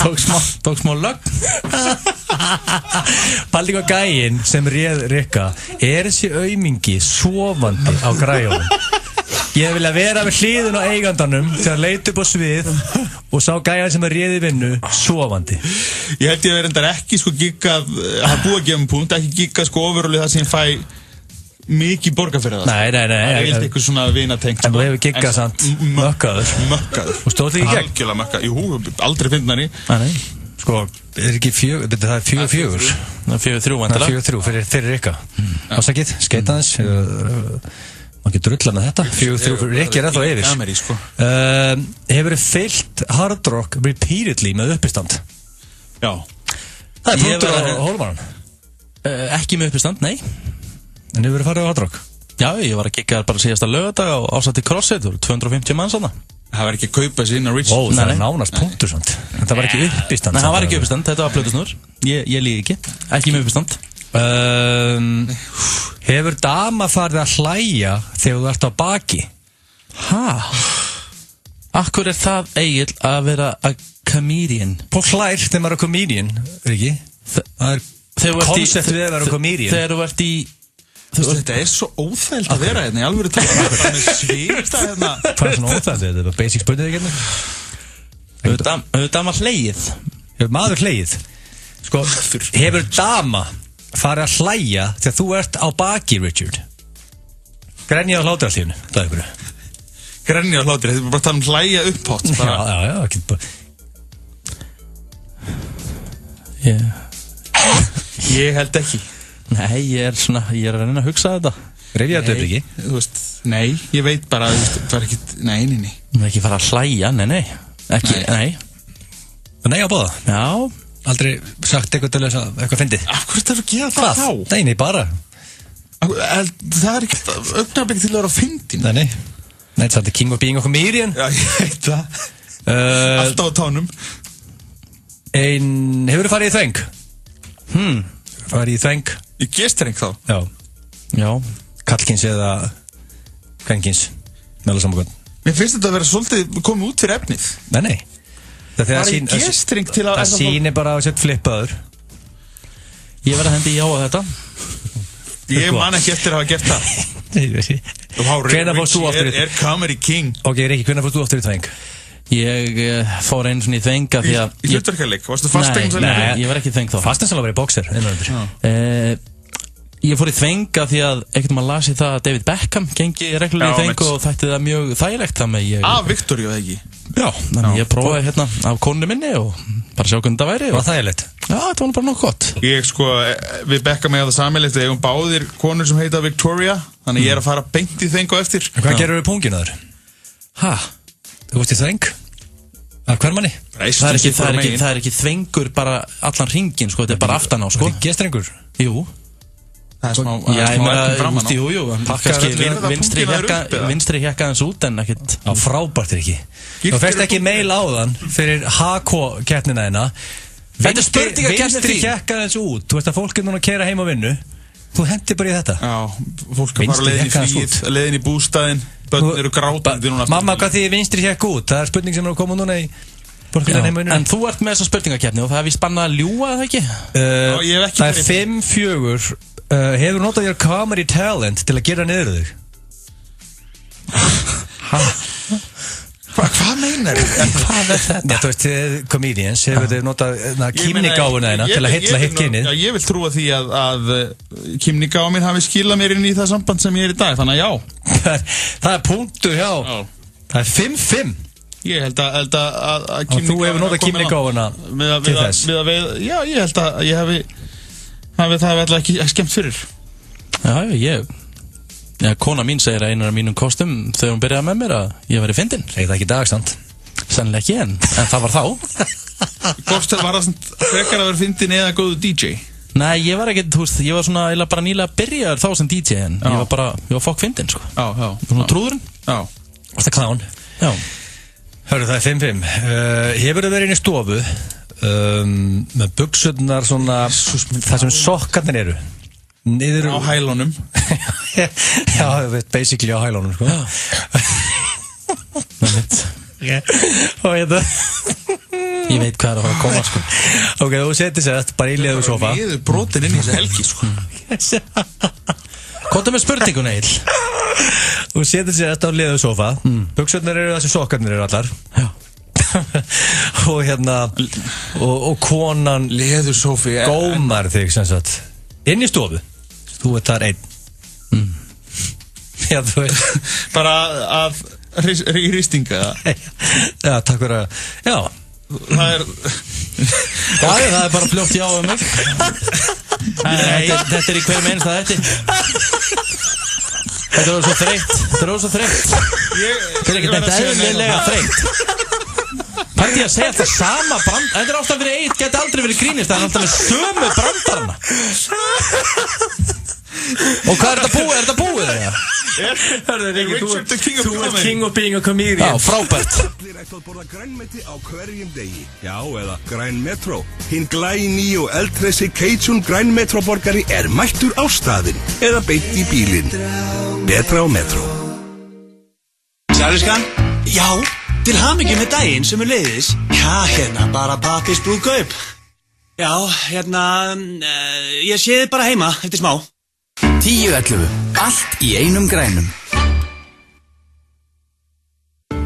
tók smá lögn. Paldi hvað gæinn sem réð Rikka er þessi aumingi sofandi á græjónum. Ég vilja vera við hliðin á eigandanum til að leita upp á svið og sá gæjan sem er réði vinnu sofandi. Ég held ég að vera ekki sko giggað, það búið að gefa um punkt, ekki giggað sko ofurölu það sem ég fæ mikið borga fyrir það. Nei. Það er eilt eitthvað svona vinatengt. En þú hefur giggað samt mökkaður. Og stóð þig í gegn? Algjörlega mökkaður. Jú, aldrei fyndnari. Nei. Sko, það er 4-4. Það er 4-3 vantilega. 4-3 fyrir Rikka. Ásakið, skeitaðins. Man getur drullan að þetta 4-3 fyrir Rikki er ennþá yfir. Hefur þið fyllt Hard Rock repeatedly með uppistand? Já. Það er punktur á Hólmaran. Ekki með uppistand, nei. En hefur þið farið á Hard Rock? Já, ég var að kikka bara síðasta lögadag á ásætti CrossFit, það voru 250 manns þarna. Það var ekki að kaupa sér inn á Rich. Það er nánast punktur samt. Það var ekki uppistand. Nei, það var ekki uppistand, þetta var plötusnúr. Ég líði ekki. Ekki með uppistand. Hefur dama farið að hlæja þegar þú ert á baki? Akkur er það Egill að vera a comedian? På hlær þegar maður er comedian, Rikki. Það er koncept við að vera comedian. Þegar þú ert í... Þetta er svo óþægilt að vera hérna, ég alveg tala það með svýrsta hérna. Hvað er svona óþægilt? Þetta er bara basic spurning hérna. Hefur dama hlegið? Hefur maður hlegið? Sko, hefur dama farið að hlæja þegar þú ert á baki, Richard? Grenja á hlátrallífinu, það er ykkur. Grenja á hlátrallífinu, þetta er bara að tala um hlæja upphátt. Já, ekki bara... Ég held ekki. Nei, ég er að reyna að hugsa þetta. Reyfja þetta upp ekki? Þú veist, nei, ég veit bara, það er ekki, nei. Það er ekki fara að hlæja, nei. Ekki, nei. Nei á bóða? Já. Aldrei sagt eitthvað til þess að eitthvað fyndið? Af hverju þetta er að gera það þá? Nei, bara. Það er ekki augnablik til að vera að fyndin. Nei, þetta er king of being a comedian. Já, ég veit það. Alltaf á tánum. Hefur þið farið í þveng? Farið í þveng? Í gestreng þá? Já. Kallkins eða kvenkins. Meðal samankvæmt. Mér finnst þetta að vera svolítið komið út fyrir efnið. Nei. Það er gestreng til að... Það sýnir bara að setja flippaður. Ég verði að hendi já á þetta. Ég man ekki eftir að hafa gert það. Hvenær fórst þú aftur í þveng? Er comedy king. Ok, Rikki, hvenær fórst þú aftur í þveng? Ég fór einu svona í þvenga því að... Í hlutverkaleik? Varstu fastegn? Nei, ég var ekki í þveng þá. Fastegn var í boxer, Ég fór í þvenga því að ekkert maður lasi það að David Beckham gengi reglulega í þveng og þætti það mjög þægilegt Af Victoria, eða ekki? Já, þannig ég prófaði hérna af konu minni og bara sjá hvernig það væri. Var þægilegt? Já, þetta var bara nokkuð gott. Ég sko, við Beckham eða það sammeilegt, við eigum báðir konur sem heita Victoria, þannig ég er að fara beint í þveng og eftir. Hvað gerur við punginu þar? Þú veist í þveng? Hver manni? Það er ekki þvengur bara allan hringin, sko, þetta er bara aftan á, sko. Það er gestrengur? Jú. Það er smá erfum framan á. Jú, vinstri hjakka hans út en ekkert. Frábært er ekki. Þú færst ekki mail á þann fyrir HK-keppnina þeina. Þetta er spurningakeppni Vinstri kekka þessu út. Þú veist að fólk núna að keyra heim á vinnu. Þú hendir bara í þetta. Já, fólk að fara leiðin í flýð, leiðin í bústaðinn, börn eru grátandi núna. Mamma, hvað þið vinstri kekka út? Það er spurning sem er að koma núna í fólk að heim á vinnu. En þú ert með þessa spurningakeppni og það er víst bannað að ljúga, eða ekki? Ég hef ekki það er 5-4. Hefur notað your comedy talent til að gera niður þig? Hvað meinar þið? Hvað er þetta? Þú veist, comedians, hefur þið notað kímnigáfuna þeina til að hitla hitt kynið? Já, ég vil trúa því að kímnigáfa mín hafi skilað mér inn í það samband sem ég er í dag, þannig að já. Það er punktur, já. Það er 5-5. Ég held að kímnigáfuna... Þú hefur notað kímnigáfuna til þess? Já, ég held að ég hafi það alltaf ekki skemmt fyrir. Já, kona mín segir að einar af mínum kostum þegar hún byrjaði með mér að ég væri fyndin. Segir það ekki í dag, sant? Sennilega ekki, en það var þá. Kostur var það frekar að vera fyndin eða góðu DJ? Nei, ég var ekki, þú veist, ég var svona eiginlega bara nýlega byrjaður þá sem DJ, en ég var fokk fyndin, sko. Já. Svona trúðurinn. Já. Og það klán. Já. Hörru, það er 5-5. Hefur þið verið inn í stofu með buxurnar svona, það sem sokkarnir eru. Niður á hælunum. Já, basically á hælunum, sko. Og þetta ég veit hvað er að fara að koma, sko. Ok, þú setur sér þetta bara í leðu sofa. Ég er brotin inn í þessu helgi, sko. Kóta með spurningun, Egil. Þú setur sér þetta á leðu sofa. Buxurnar eru þessi sokkarnir eru allar. Já. Og hérna og konan leðu sofi gómar þig, sem sagt, inn í stofu. Þú ert þar einn. Já, þú veist. Bara af hristinga. Já, takk fyrir að... Já. Það er bara fljótt já um mig. Þetta er í hverjum einasta þetta. Þetta er svo þreytt. Þetta er eðlilega þreytt. Pældi ég að segja alltaf sama brand. Þetta er alltaf verið eitt, geti aldrei verið grínist. Það er alltaf með sömu brandarana. Og hvað er þetta búið? Er þetta búið þegar? Þú ert king of being a comedian. Já, frábært. Allir ættu að borða grænmeti á hverjum degi. Já, eða Græn Metro. Hinn glæni og eldressi Cajun Græn Metro borgari er mættur á staðinn eða beint í bílinn. Betra á Metro. Sæliskan? Já, til hamingju með daginn sem leiðis. Já, bara pappis brúðkaup. Já, ég sé þið bara heima eftir smá. 10-11. Allt í einum grænum.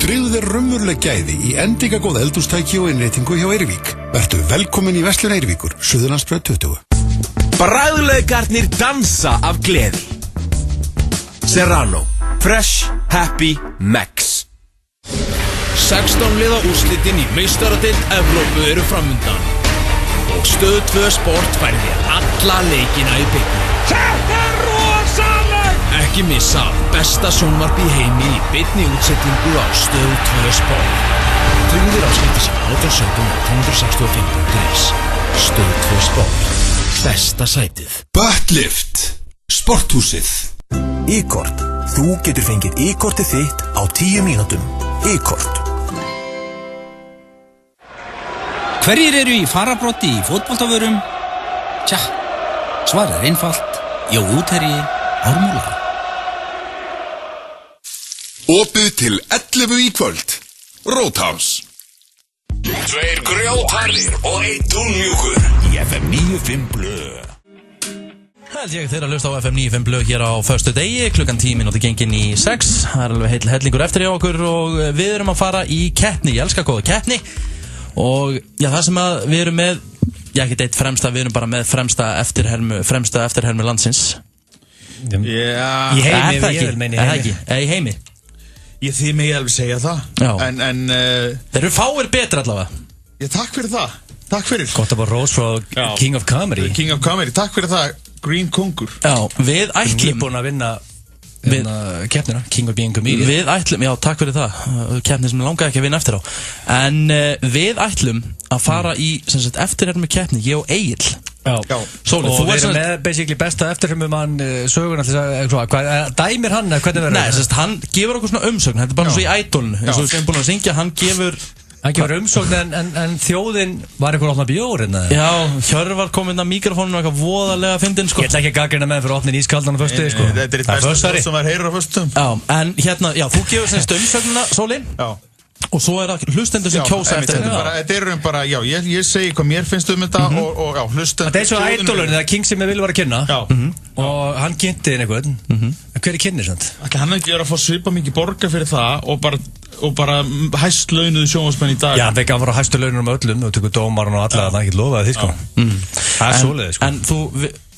Tryggðu þér raunveruleg gæði í endingagóð eldhústæki og innréttingu hjá Eyrvík. Vertu velkomin í Verslun Eyrvíkur, Suðurlandsbraut 20. Bragðlaugarnir dansa af gleði. Serrano. Fresh, Happy, Max. 16 liða úrslitin í meistaradeild Evrópu eru framundan. Og Stöð 2 Sport færir þér alla leikina í beinni. Þetta er rosalegt! Ekki missa besta sjónvarp í heimi í beinni útsettingu á Stöð 2 Sport. Tryggðir áskipti sem 1817-365.is. Stöð 2 Sport. Besta sætið. Buttlift. Sporthúsið. E-kort. Þú getur fengið e-kortið þitt á 10 mínútum. E-kort. Hverjir eru í farabrotti í fótboltavörum? Tja, svarið er einfalt. Jói Útherji, Ármúla. Opið til 11 í kvöld. Roadhouse. 2 grjótharðir og 1 túnmjúkur í FM 95 blöð. Held ég þeirra að hlusta á FM 95 blöð hér á föstu degi, klukkan 10 mínúti gengin í 6. Það er alveg heill hellingur eftir hjá okkur og við erum að fara í keppni. Ég elska góða keppni. Og já, það sem að við erum með, já, ekki eitt fremsta, við erum bara með fremsta eftirhermu landsins. Já. Í heimi, ég vil meina í heimi. Þið megi alveg segja það. Já. En þeir eru fáir betri allavega. Já, takk fyrir það. Takk fyrir. Gott að bara rós frá King of Comedy. King of Comedy, takk fyrir það, Green Kongur. Já, við ætlum búin að vinna keppnina, King of Being Comedian. Við ætlum, já, takk fyrir það. Keppni sem langaði ekki að vinna eftir á. En við ætlum að fara í eftirhermu keppni, ég og Egil. Já. Sóli, og við erum með basically besta eftirhermu mann söguna til að dæmir hann, hvernig verður það? Nei, hann gefur okkur svona umsögn. Þetta er bara svo í Idolinu, eins og við erum búin að syngja. Hann gefur Hann gefur umsókn en þjóðin var eitthvað opna bjór hérna. Já, Hjörvar kom inn á mikrofóninu og eitthvað voðalega fyndin sko. Ég ætla ekki að gagnrýna með fyrir opnin ískaldan á föstu sko. Þetta er eitt bestu sem maður heyrir á föstum. Já, en hérna, já, þú gefur semst umsögnuna, Sóli. Já. Og svo er það hlustendur sem kjósa eftir þetta er bara, já, ég segi hvað mér finnst þetta og já, hlustendur. Það er svo ædolun, það er King sem ég vil vera að kynna. Já. Og hann kynnti einhvern. Hver er kynnir samt? Hann ekki að fá svipa mikið borga fyrir það og bara hæst launuðu sjónvarpsmenn í dag. Já, hann vekk að fara hæstu launum öllum og tökur dómarinn og alla, það ekki lofaði því sko. Það er svoleiði sko. En þú,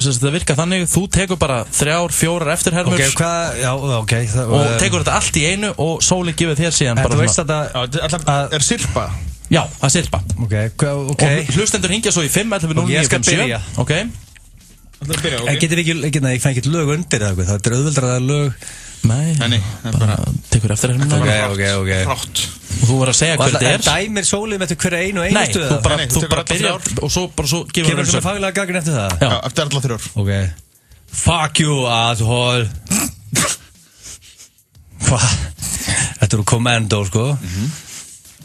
það virkar þannig, þú tekur bara 3-4 eftirhermur. Ok, hvað, já, ok. Og tekur þetta allt í einu og Sóli gefur þér síðan bara svona. Þú veist að það er sirpa. Já, það er sirpa. Ok. Og hlustendur hingja svo í 5-11-09-57. Ég skal byrja. Ok. Getur við ekki, ég fæ ekki lög undir það, það er auðveldra að lög. Nei, bara tekur eftirhermuna. Ok. Hrátt. Og þú var að segja hver þetta er. En dæmir Sóli með hverja einu og einu stuð? Nei, þú bara byrjar og svo gefur Kemur þú með faglega gagn eftir það? Já, eftir alla 3 ár. Ok. Fuck you, asshole. Hvað? Þetta eru kommando, sko.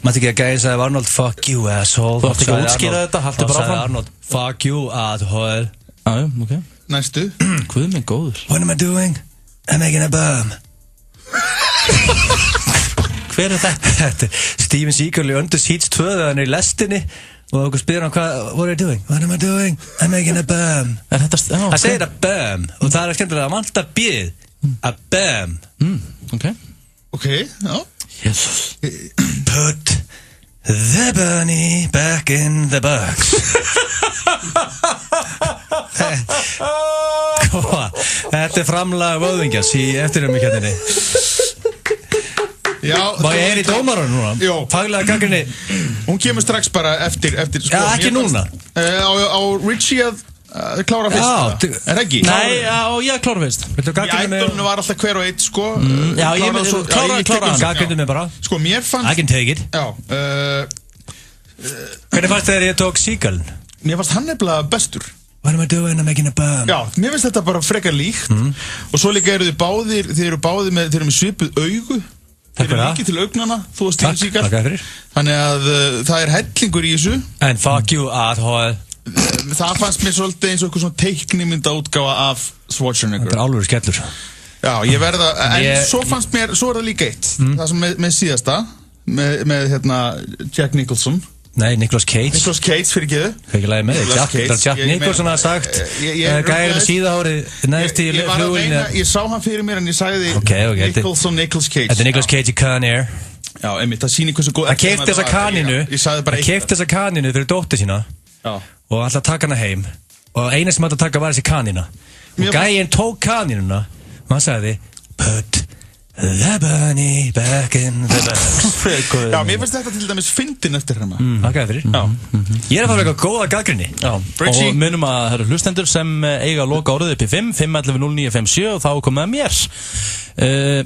Mætti ekki að gæði sagði Arnold, fuck you, asshole. Þú ætti ekki að útskýra þetta, haltu bara áfram. Arnold, fuck you, asshole. Já, ok. Næstu. Hvað er minn góður? What am I doing? I'm making a bomb. Hver er þetta? Þetta er Steven Seagal í Under Siege 2 þegar hann er í lestinni og okkur spyrir hann what are you doing? What am I doing? I'm making a bomb. Það segir að bomb og það er skemmtilega að manta bíð a bomb. Ok, já. Jesus. Put the bunny back in the box. Þetta er framlag vöðvingjars í eftirhermukettinni. Já, má ég heyri dómarinn núna? Jó. Faglega gagnrýni. Hún kemur strax bara eftir sko. Já, ekki núna. Á Richie að klára fyrst. Er það ekki? Nei, já, klára fyrst. Í ædolunu var alltaf hver og eitt sko. Já, ég með klára hann. Gagnrýndu mig bara. Sko, mér fannst I can take it. Já. Hvernig fannst þegar ég tók Seagal? Mér fannst hann nefnilega bestur. What am I doing? I'm making a bomb. Já, mér finnst þetta bara frekar líkt. Og svo líka eru þið eru báðir með svipuð augu. Þeir eru líkið til augnana, þú og Steven Seagal. Takk fyrir. Þannig að það er hellingur í þessu. And fuck you, asshole. Það fannst mér svolítið eins og eitthvað svona teiknimynda útgáfa af Schwarzenegger. Þetta er alveg skellur. Já, ég verða, en svo fannst mér, svo er það líka eitt. Það sem með síðasta, með Jack Nicholson. Nei, Nicolas Cage. Nicolas Cage, fyrir ekki þau? Hvað ekki lagið með þig? Jack Nicholson hafði sagt gæðir með síðahárið neðst í flugulinu. Ég sá hann fyrir mér en ég sagði Nicolas Cage. Þetta er Nicolas Cage í Con Air. Já, einmitt, það sýnir hversu góð. Hann keypti þessa kaninu fyrir dóttur sína og ætlaði að taka hana heim og eina sem ætlaði að taka var þessi kanina. Og gæðin tók kaninuna og hann sagði put the bunny back in the box. Já, mér finnst þetta til dæmis fyndin eftir hérna. Takk fyrir. Ég er að fara eitthvað góða gagnrýni. Og minnum að það eru hlustendur sem eiga að loka orðið upp í 5-5-11-09-57 og þá komið að mér.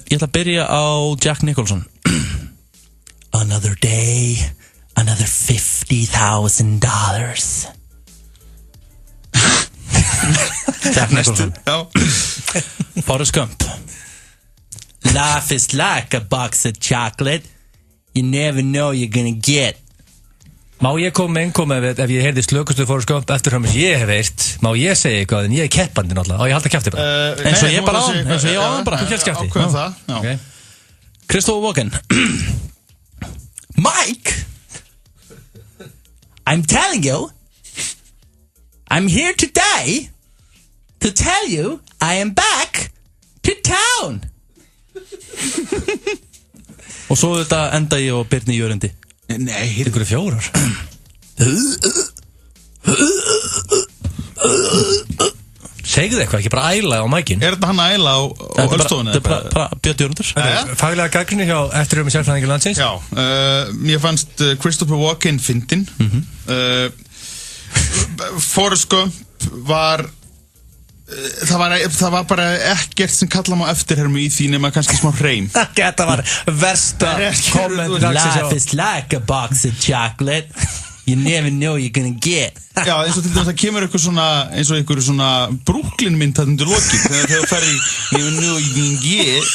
Ég ætla að byrja á Jack Nicholson. Another day, another $50,000. Jack Nicholson. Forrest Gump. Life is like a box of chocolate. You never know you're gonna get. Má ég koma ef ég heyrði slökustu Forrest Gump eftirhræmis ég hef heyrt. Má ég segja eitthvað en ég er keppandi náttúrulega. Á ég halda kæfti bara. Eins og ég bara á hann. Eins og ég á hann bara. Þú kæft kæfti. Ákveðum það. Christopher Walken. Mike, I'm telling you, I'm here today to tell you I am back to town. Og svo þetta enda ég og Birni Jörundi. Nei, ykkur er 4 ár. Segðu eitthvað, ekki bara æla á mækin. Er þetta hann að æla á Ölstofunni? Þetta er bara Björn Jörundur. Faglega gagnrýni hjá eftirhjöfum í sérfræðingi landsins. Já, mér fannst Christopher Walken fyndinn. Forrest Gump var það var bara ekkert sem kalla má eftirhermu í því nema kannski smá hreim. Þetta var versta komment. Life is like a box of chocolate. You never know you're gonna get. Já, eins og til dæmis það kemur eitthvað svona eins og einhverju svona Brooklyn mynd þarna undir lokin þegar þau fer í you never know you're gonna get.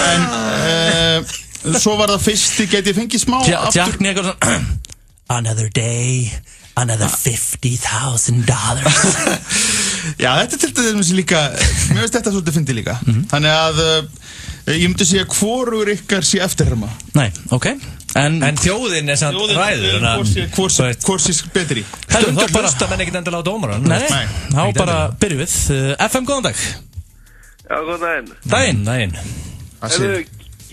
En svo var það fyrsti, get ég fengið smá aftur? Jack Nicholson Another day, another $50,000 Já, þetta til dæmis líka, mér veist þetta svolítið fyndi líka Þannig að ég myndi segja hvorugur ykkar sé eftirherma Nei, ok En þjóðin samt ræður Hvor sé betri Stundur hlusta menn ekkert endilega á dómaran Nei, þá bara byrjum við FM, góðan dag Já, góðan Daginn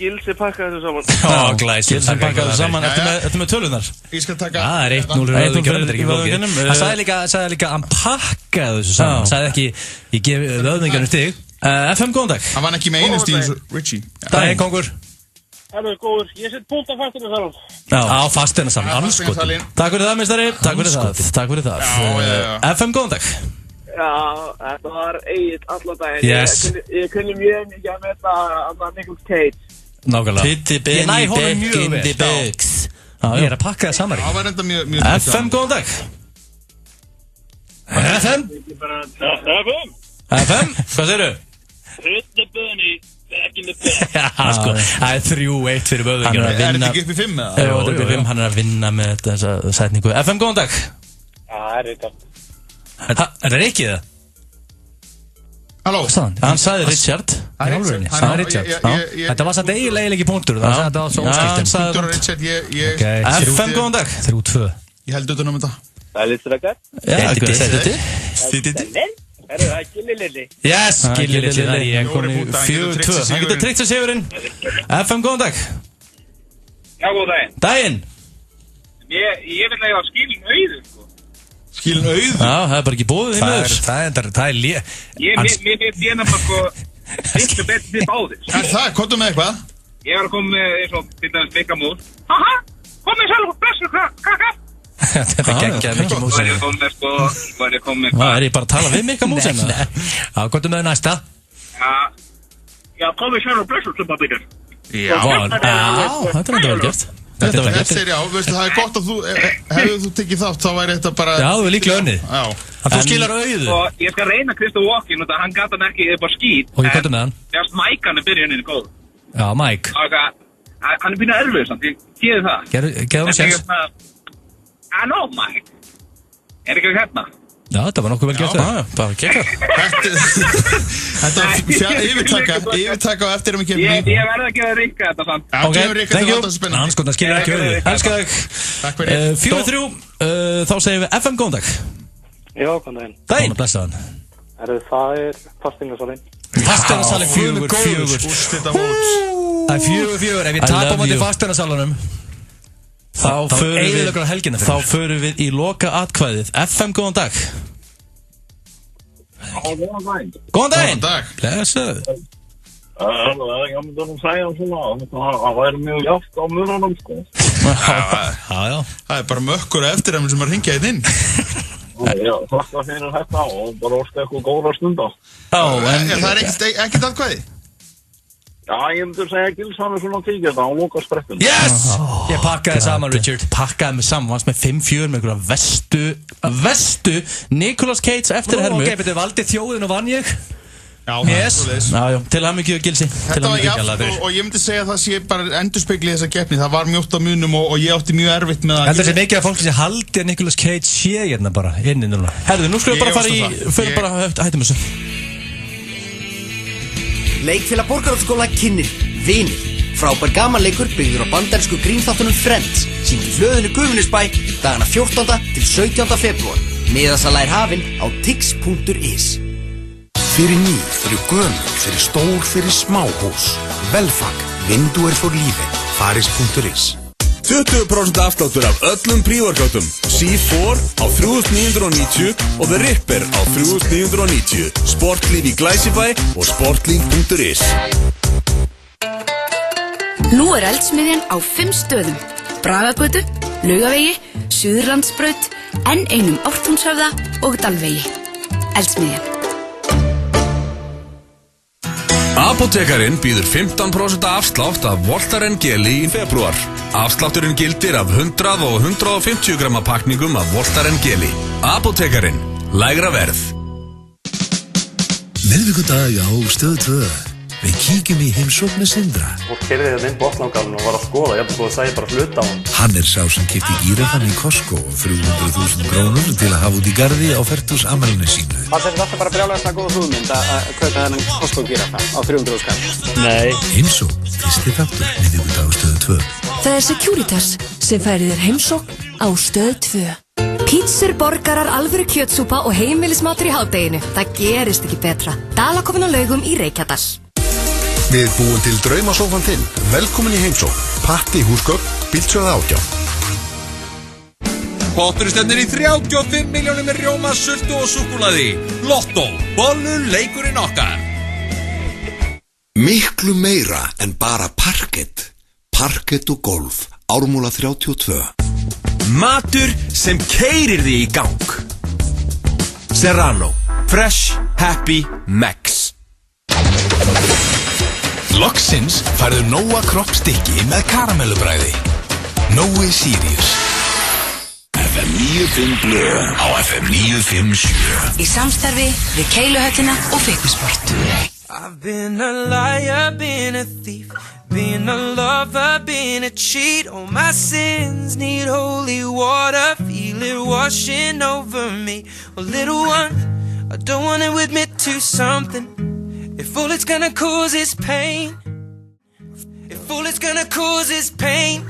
Gilsi pakka þessu saman Já, glæsir Gilsi pakka þessu saman Ertu með tölunar? Ég skal taka Það er 1-0 Það sagði líka að hann pakka þessu saman Það sagði ekki, ég gef vöðningarnir stig FM, góðan dag Hann var ekki með einu stig eins og Richie Daginn, kongur Það er góður, ég set punkt á fastina saman Á fastina saman, anskotin Takk fyrir það, mistari Takk fyrir það FM, góðan dag Já, þetta var Egil allan daginn Ég kunni mjög mikið að metta Nicolas Cage Nákvæmlega Pitti Benny back in the books Ég er að pakka það saman Það var enda mjög FM, góðan dag FM FM, hvað segirðu? Pitti Benny back in the books Já, sko, það er 3-1 fyrir Böðvíkjum Er þetta ekki upp í 5 eða? Jó, þetta er upp í 5, hann er að vinna með þessa sætningu FM, góðan dag Já, það er Richard Er það ekki það? Halló Hann sagði Richard Þetta var satt eiginlega ekki punktur Það sagði þetta var svo óskiptum Punktur og Richard FM, góðan dag 3-2 Ég held utan þetta Það er litur Það er Gilli Lilli Yes, Gilli Lilli Það er ég Koni 4-2 Hann getur tryggt sér sigurinn FM, góðan dag Já, góðan Daginn Ég vil eiga skilin auður Skilin auður? Já, það er bara ekki bóðið í möður Það er lið Mér finnst bara sko Viltu betur þið báðir Það, komdu með eitthvað? Ég var að koma með eins og til dæmis Mikka Mús Haha, komið sjálf og blessu krakka Þetta geggjaði Mikki Mús Var ég komið með Hvað, er ég bara að tala við Mikka Mús? Já, komdu með næsta Já, komið sjálf og blessu klubbabyggjar Já, þetta er enda vel gert Þetta er já, veistu, það er gott að þú hefðu þú tekið þátt, þá væri þetta bara Já, þú er líklega önnið Þú skilar auðu Og ég skal reyna Kristó Walkin og hann gata hann ekki eða bara skýt Og ég gata með hann Þegar Mike hann er byrjuninni góð Já, Mike Hann er byrjað erfið samt, ég geði það Geðu hann sérs I know Mike Er ekki hérna? Já, þetta var nokkuð vel gert það Bara kekar Þetta var yfirtaka á eftir Ég verði að gefa Rikka þetta samt Ok, thank you Hann sko, það skilir ekki auðu Elskar þig Takk fyrir 4-3 Þá segjum við FM, góðan dag Já, góðan daginn Daginn Blessaðan Það er fastingasalinn Fastingasalinn 4-4 Úrslita mót Það er 4-4 Ef ég tap á móti fastingasalunum Þá förum við í loka atkvæðið FM, góðan dag Góðan daginn Blessaðu Ég myndi að segja svona Það væri mjög jáft á mununum sko Já Það er bara mökkur eftir þeim sem að ringja þið inn Já, þakka fyrir þetta og bara óska eitthvað góðra stunda Það er ekkert atkvæði Já, ég myndi að segja Gilsan er svona tíkja þetta á loka sprettin Yes! Ég pakkaði saman, Richard Pakkaði mig saman, varst með 5-4 með einhverja vestu Nicolas Cage eftir hermu Ok, betur valdið þjóðin og vann ég Já, yes. Til hamingju Gilsi Þetta var jafn og ég myndi segja að það sé bara endurspegli þessa keppni Það var mjótt á munum og ég átti mjög erfitt með að Þetta sé mikið að fólk sem haldi að Nicolas Cage sé hérna bara inni núna Herðu, nú skulum við bara fara í Fyrir bara hættum þessu Leikfélag Borgarholtsskóla kynnir Vinir. Frábær gamanleikur byggður á bandarísku grínþáttunum Friends. Sýnt í Flöðinu Gufunesbæ dagana 14. til 17. febrúar. Miðasala er hafin á tix.is. Fyrir ný, fyrir gömul, fyrir stór, fyrir smáhús. Velfag, vinduer for lífi. Faris.is 20% afsláttur af öllum prívorkátum. C4 á 3.990 og The Ripper á 3.990. Sportlíf í Glæsibæ og sportlíf.is. Nú er eldsmiðjan á 5 stöðum. Bragagötu, Laugavegi, Suðurlandsbraut, enn einum Ártúnshöfða og Dalvegi. Eldsmiðjan. Apótekarinn býður 15% afslátt af Voltaren geli í febrúar. Afslátturinn gildir af 100 og 150 gramma pakningum af Voltaren geli. Apótekarinn, lægra verð. Miðvikudag á Stöð 2. Við kíkjum í heimsókn með Sindra. Fólk keyrði hérna inn botlangarinn og var að skoða, jafnvel svo að segja bara hluta á hann. Hann sá sem keypti gíraffann í Costco og 300.000 krónur til að hafa út í garði á fertugsafmælinu sínu. Var þetta bara brjálæðislega góð hugmynd að kaupa þennan Costco gíraffa á 300.000 kall? Nei. Heimsókn, fyrsti þáttur, miðvikudag á Stöð 2. Það Securitas sem færir þér heimsókn á Stöð 2. Pítsur, borgarar, alvöru kjötsúpa og heimilismatur í hádeginu. Það gerist ekki betra. Dalakofinn á Laugum í Reykjadal. Við búum til draumasófan þinn. Velkomin í heimsókn. Patti húsgögn, Bíldsöða 18. Potturinn stefnir í 35 milljónir með rjóma, sultu og súkkulaði. Lotto, bollu, leikurinn okkar. Miklu meira en bara parkett. Parkett og golf. Ármúla 32. Matur sem keyrir þig í gang. Serrano, Fresh, Happy, Max. Loksins færðu Nóa kroppstykki með karamellubræði. Nói Sirius. FM 95 Blö á FM 957. Í samstarfi við Keiluhöllina og Fitnessport. I've been a liar, been a thief, been a lover, been a cheat. All my sins need holy water, feel it washing over me. Well, little one, I don't want to admit to something. If all it's gonna cause is pain, if all it's gonna cause is pain,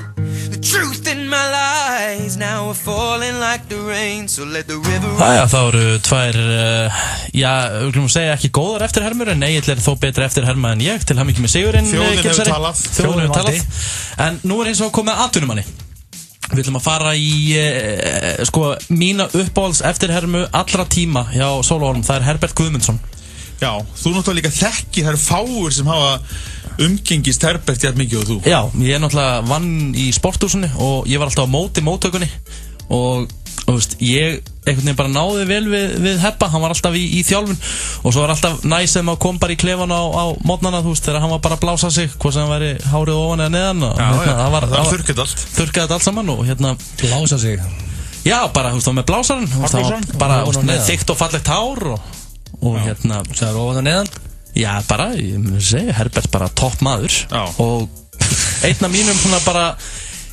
the truth in my lies now are falling like the rain, so let the river run. Æja, þá eru tvær, við glumum að segja ekki góðar eftirhermur, en Egill þó betra eftirherma en ég, til hamingju með sigurinn. Þjóðin hefur talað. Þjóðin hefur talað. En nú eins og komið atvinnumanni. Við ætlum að fara í, mína uppáhalds eftirhermu allra tíma hjá Sólóholm, það Herbert Guðmundsson. Já, þú náttúrulega líka þekki, það eru fáir sem hafa umgengist Herbert jafn mikið og þú. Já, ég náttúrulega vann í sporthúsinu og ég var alltaf á móti móttökunni og ég einhvern veginn bara náði vel við Hebba, hann var alltaf í þjálfun og svo var alltaf næs sem að kom bara í klefan á mótnana, þegar hann var bara að blása sig, hvað sem væri hárið ofan eða neðan. Það var þurrkað allt. Þurrkað allt saman og Blása sig? Já, bara með blásarinn, bara með þykkt og fallegt hár og Það er ofan og neðan? Já, bara, ég myndi segja, Herbert bara topp maður. Og einn af mínum svona bara,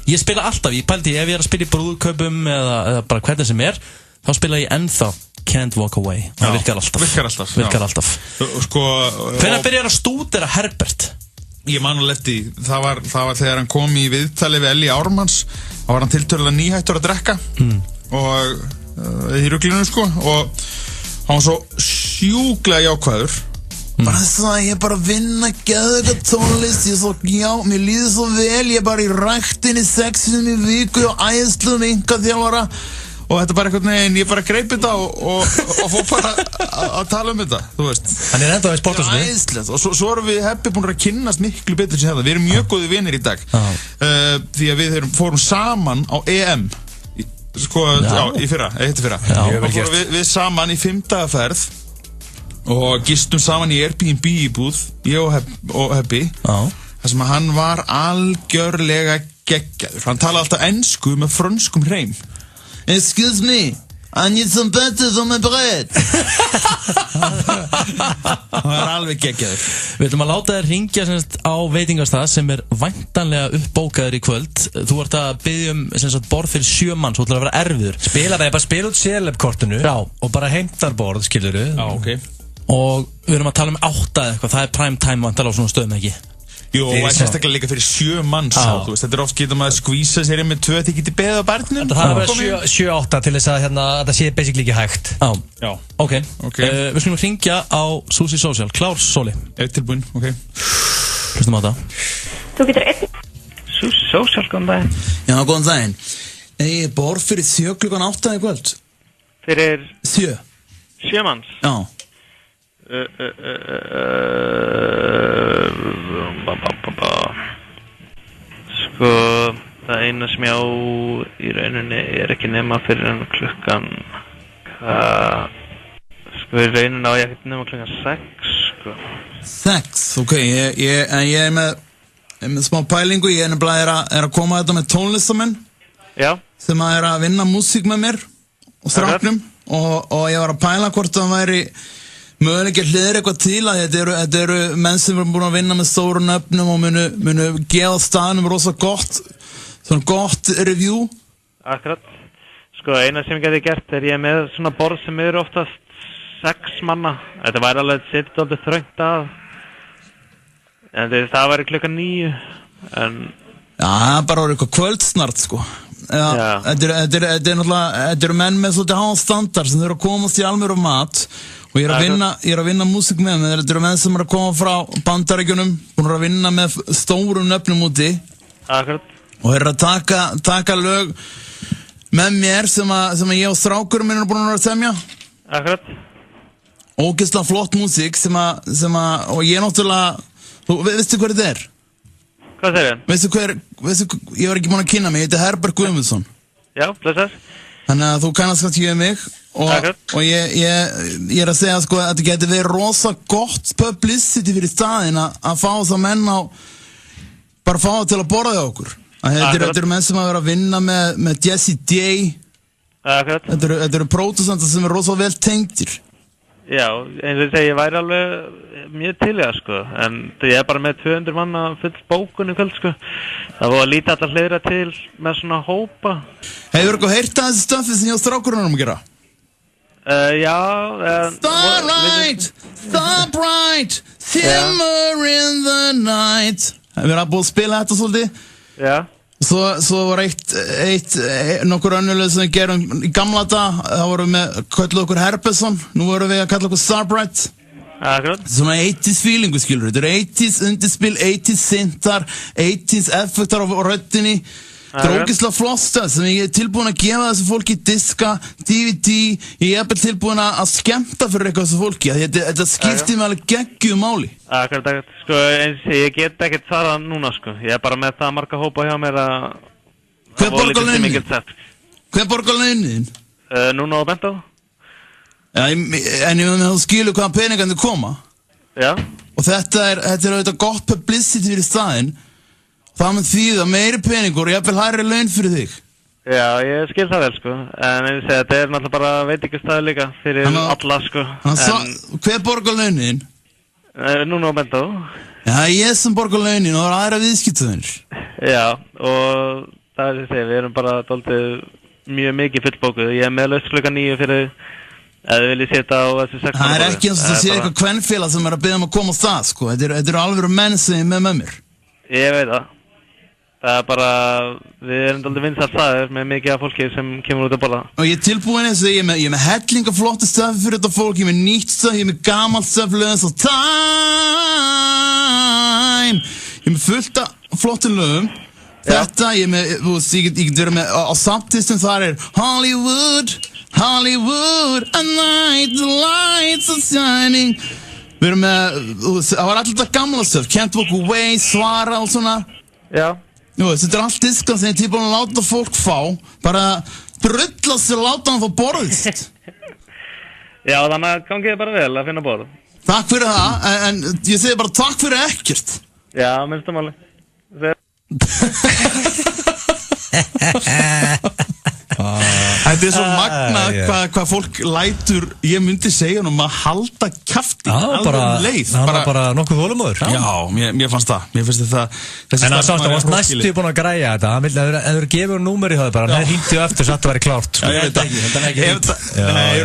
ég spila alltaf, ég pældi ef ég að spila í brúðkaupum eða bara hvernig sem þá spila ég ennþá Can't Walk Away. Það virkar alltaf. Hvenær byrjar að stúdera Herbert? Ég man alveg eftir, það var þegar hann kom í viðtali við Elli Ármanns, þá var hann tiltölulega nýhættur að drekka og í ruglinu og hann var svo sjúklega jákvæður. Bara það, ég bara vinna geðveika tónlist, mér líður svo vel, ég bara í ræktinni 6 sinnum í viku og æðsluðum einkaþjálfara og þetta bara einhvern veginn, ég bara greip þetta og fór bara að tala þetta, þú veist. Hann ennþá í sporthúsinu. Æðslegt, og svo erum við Hebbi búin að kynnast miklu betur sem þetta, við erum mjög góði vinir í dag, því að við fórum saman á EM, í fyrra, við saman í 5 daga ferð og gistum saman í Airbnb íbúð, ég og Hebbi, þar sem hann var algjörlega geggjaður. Hann talaði alltaf ensku með frönskum hreim. Excuse me, I need some butter on my bread. Hann var alveg geggjaður. Við ætlum að láta þér hringja á veitingastað sem væntanlega uppbókaður í kvöld. Þú ert að biðja borð fyrir 7 manns, þú ætlar að vera erfiður. Bara spila út celebkortinu og bara heimtar borð, skilurðu. Já, ok. Og við erum að tala 8 eitthvað, það prime time vantala á svona stöðum, ekki? Jú, og sérstaklega líka fyrir 7 manns, þú veist, þetta oft getur maður að skvísa sér með 2 til geti beðið á barnum. Það er bara 7-8 til þess að það sé basically ekki hægt. Já. Ok. Við skulum hringja á Susi Social. Klár, Sóli? Tilbúin, ok. Hlustum á það. Þú getur Susi Social, góðan daginn. Já, góðan daginn. Ég borð fyrir 7 klukkan 8 í kvöld. Fyrir? 7 manns? Já. Sko, það eina sem ég á í rauninni ekki nema fyrir klukkan í rauninni á ég ekki nema klukkan 6 sko. 6, ok, ég með smá pælingu, ég nefnilega að koma þetta með tónlistamenn sem að vinna músík með mér og stráknum og ég var að pæla hvort það væri mögulega hliðir eitthvað til að þetta eru menn sem eru búin að vinna með stóru nöfnum og munu gefa staðnum rosa gott, svona gott review? Akkurat. Sko, eina sem ég geti gert ég með svona borð sem eru oftast 6 manna. Þetta væri alveg sitt aldrei þröngt að. En það væri 9:00, en... Já, það bara var eitthvað kvöldsnart, sko. Já. Þetta eru menn með svolítið háan standard sem þurfa að komast í almjöru mat og ég er að vinna músík með þeim. Þetta eru menn sem eru að koma frá Bandaríkjunum, búin að vinna með stórum nöfnum úti. Akkurat. Og eru að taka lög með mér sem ég og strákurum minn búin að semja. Akkurat. Ógeðslega flott músík sem og ég náttúrulega, veistu hver þetta er? Hvað segir þér? Veistu, ég var ekki búin að kynna mig, ég heiti Herbert Guðmundsson. Já, blessar. Þannig að þú kannast kannski við mig og ég er að segja sko að þetta geti verið rosa gott publicity fyrir staðinn að fá þess að menn bara fá það til að borða þig okkur. Þetta eru menn sem að vera að vinna með Jesse J. Þetta eru pródusentar sem eru rosa vel tengdir. Já, eins og ég væri alveg mjög til í það, sko. En ég bara með 200 manna full bókun í kvöld, sko. Það var að líta alltaf hliðra til með svona hópa. Hefur þú heyrt að þessi stöfið sem ég og strákurinn erum að gera? Já. Starbright, simmer in the night. Við erum búin að spila þetta svolítið. Já. Svo var nokkur önnulegu sem við gerum í gamla dag. Það vorum við kallað okkur Herbesson. Nú vorum við að kalla okkur Starbright. Akkurat. Svona 80s feelingu, skilur. Þetta eru 80s undirspil, 80s syntar, 80s effektar á röddinni. Það er ógeðslega flott stöð sem ég er tilbúin að gefa þessu fólki diska, DVD. Ég er bara tilbúin að skemmta fyrir eitthvað þessu fólki. Þetta skiptir mig alveg geggjuðu máli. Akkurat. Sko, eins ég get ekkert svarað núna, sko. Ég er bara með það marga hópa hjá mér að... Hver borgar launin? Hver borgar launin? Núna á Bentó. Já, en þú skilur hvaða peningandi koma. Já. Og þetta er auðvitað gott publicity fyrir staðinn. Það með því að meiri peningur og ég vil hærri laun fyrir þig. Já, ég skil það vel, sko. En eins og þetta er náttúrulega bara veitingastæði líka fyrir alla, sko. Hver borgar launin? Núna á Bentó. Já, ég sem borgar launin og það er aðra viðskiptaðinir. Já, og það er við erum bara dálítið mjög mikið fullbókuð. Ég er með laust 9:00 fyrir að þið viljið setja á þessu 6. Það er ekki eins og það sé eitthvað kvenfélag sem er að biðja að koma á það, sko. Þetta eru alveg menn sem er með mér. Ég veit það. Það er bara, við erum dálítið vinsælt staðir með mikið af fólki sem kemur út að borða. Og ég er tilbúin eins og ég er með hellinga flotta stöfi fyrir þetta fólk, ég er með nýtt stöfi, ég er með gamalt stöfi, lögum svo time. Ég er með fullt af flottum lögum. Þetta, ég er með, ég get verið með, á samtistum þar er Hollywood, a night, the lights are shining. Við erum með, það var alltaf þetta gamla stöf, Can't Walk Away, Svara og svona. Já. Jú, þetta er allt diska sem ég er tilbúin að láta fólk fá, bara drulla sér og láta hann fá borðist. Já, þannig að gangið bara vel að finna borð. Takk fyrir það, en ég segi bara takk fyrir ekkert. Já, minnstamáli. Þetta er svo magnað hvað fólk lætur, ég myndi segja hann að halda kjafti alveg leið. Það var bara nokkuð þolinmóður. Já, mér fannst það. Mér finnst þetta... En það sást að varst næstu búin að græja þetta. Hann vildi að þú gefur númer í það bara. Hann hýndi á eftir svo að þetta væri klárt. Já, ég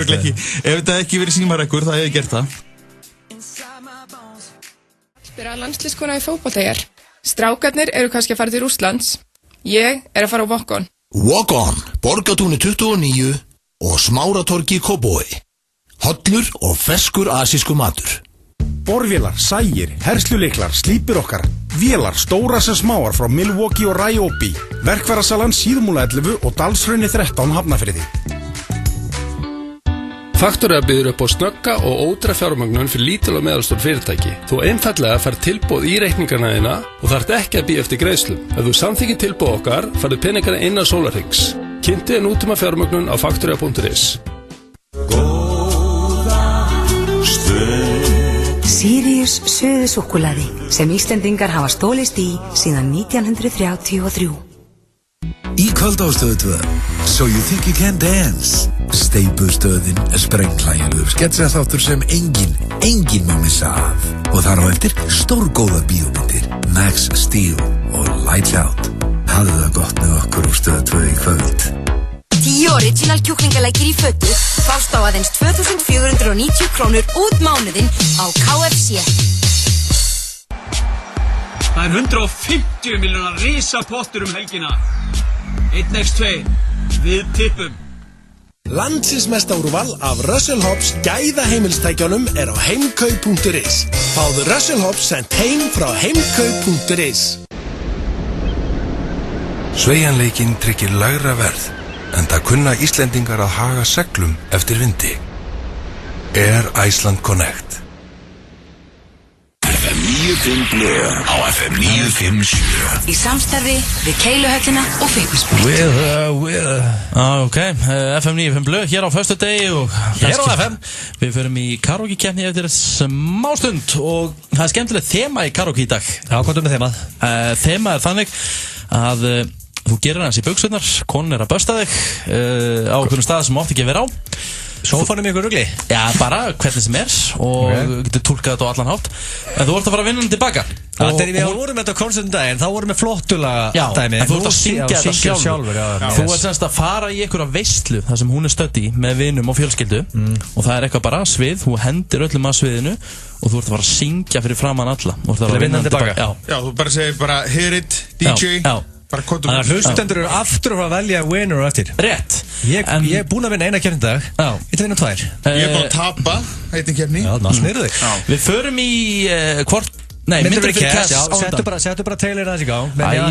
veit ekki. Ef þetta ekki verið símarekkur, það hef ég gert það. Spyrir landslískona í fótbolta hér. Strákarnir eru kannski að fara til Rússlands. Ég er að fara á Walk-On. Walk-On, Borgatúni 29 og Smáratorgi Kópavogi. Hollur og ferskur asísku matur. Borvélar, sægir, herslulyklar, slípur okkar. Vélar, stóra sem smáar frá Milwaukee og Ryobi. Verkfærasalan Síðumúla 11 og Dalsrauni 13 Hafnarfirði. Faktura býður upp á snögga og ódýra fjármögnun fyrir lítil og meðalstór fyrirtæki. Þú einfallega fær tilboð í reikningarna þína og þarft ekki að bíða eftir greiðslum. Ef þú samþykkir tilboð okkar, færðu peningana innan sólarhrings. Kynntu nútíma fjármögnun á faktura.is. Sirius suðusúkkulaði sem Íslendingar hafa stólist í síðan 1933. Í kvöld á Stöð 2. So you think you can dance? Steipustöðin er sprengklægilegur sketsjaþáttur sem engin má missa af. Og þar á eftir stórgóða bíómyndir, Max Steel og Lights Out. Hafðu það gott með okkur úr Stöð 2 í kvöld. 10 original kjúklingalækir í fötu fást á aðeins 2.490 krónur út mánuðinn á KFC. Það er 150 miljónar risapottur helgina. 1x2, við tippum. Landsins mesta úrval af Russell Hobbs gæðaheimilstækjunum er á heimkaup.is. Fáðu Russell Hobbs sent heim frá heimkaup.is. Sveigjanleikinn tryggir lægra verð, en það kunna Íslendingar að haga seglum eftir vindi. Air Iceland Connect. FM 95 Blö á FM 957. Í samstarfi við Keiluhöllina og Fitnessport. Ok, FM 95 Blö hér á föstudegi og hér á FM. Við förum í karaoke-keppni eftir smástund og það er skemmtilegt þema í karaoke í dag. Já, hvað er með þemað? Þema er þannig að þú gerir hans í buxurnar, konan er að bösta þig á einhvern stað sem átt ekki að vera á. Sófanum í ykkur rugli? Já, bara hvernig sem er og getur túlkað þetta á allan hátt. En þú ert að fara að vinna hann tilbaka. Þegar við vorum þetta á konsertum daginn, þá vorum við flottulaga dæmi. Já, en þú ert að syngja þetta sjálfur. Þú ert semst að fara í einhverja veislu þar sem hún er stödd í með vinum og fjölskyldu og það er eitthvað bara svið, þú hendir öllum að sviðinu og þú ert að fara að syngja fyrir framann alla. Til að vinna hann tilbaka? Já, þú bara segir bara hit it, DJ. Þannig að hlustendur eru aftur að velja winner og eftir. Rétt. Ég er búinn að vinna eina keppni í dag. Ég ætla að vinna 2. Ég er búinn að tapa einni keppni. Já, það snýrðu þig. Við förum í hvort... Nei, myndir við cash. Settu bara trailer aðeins í gang. Men ég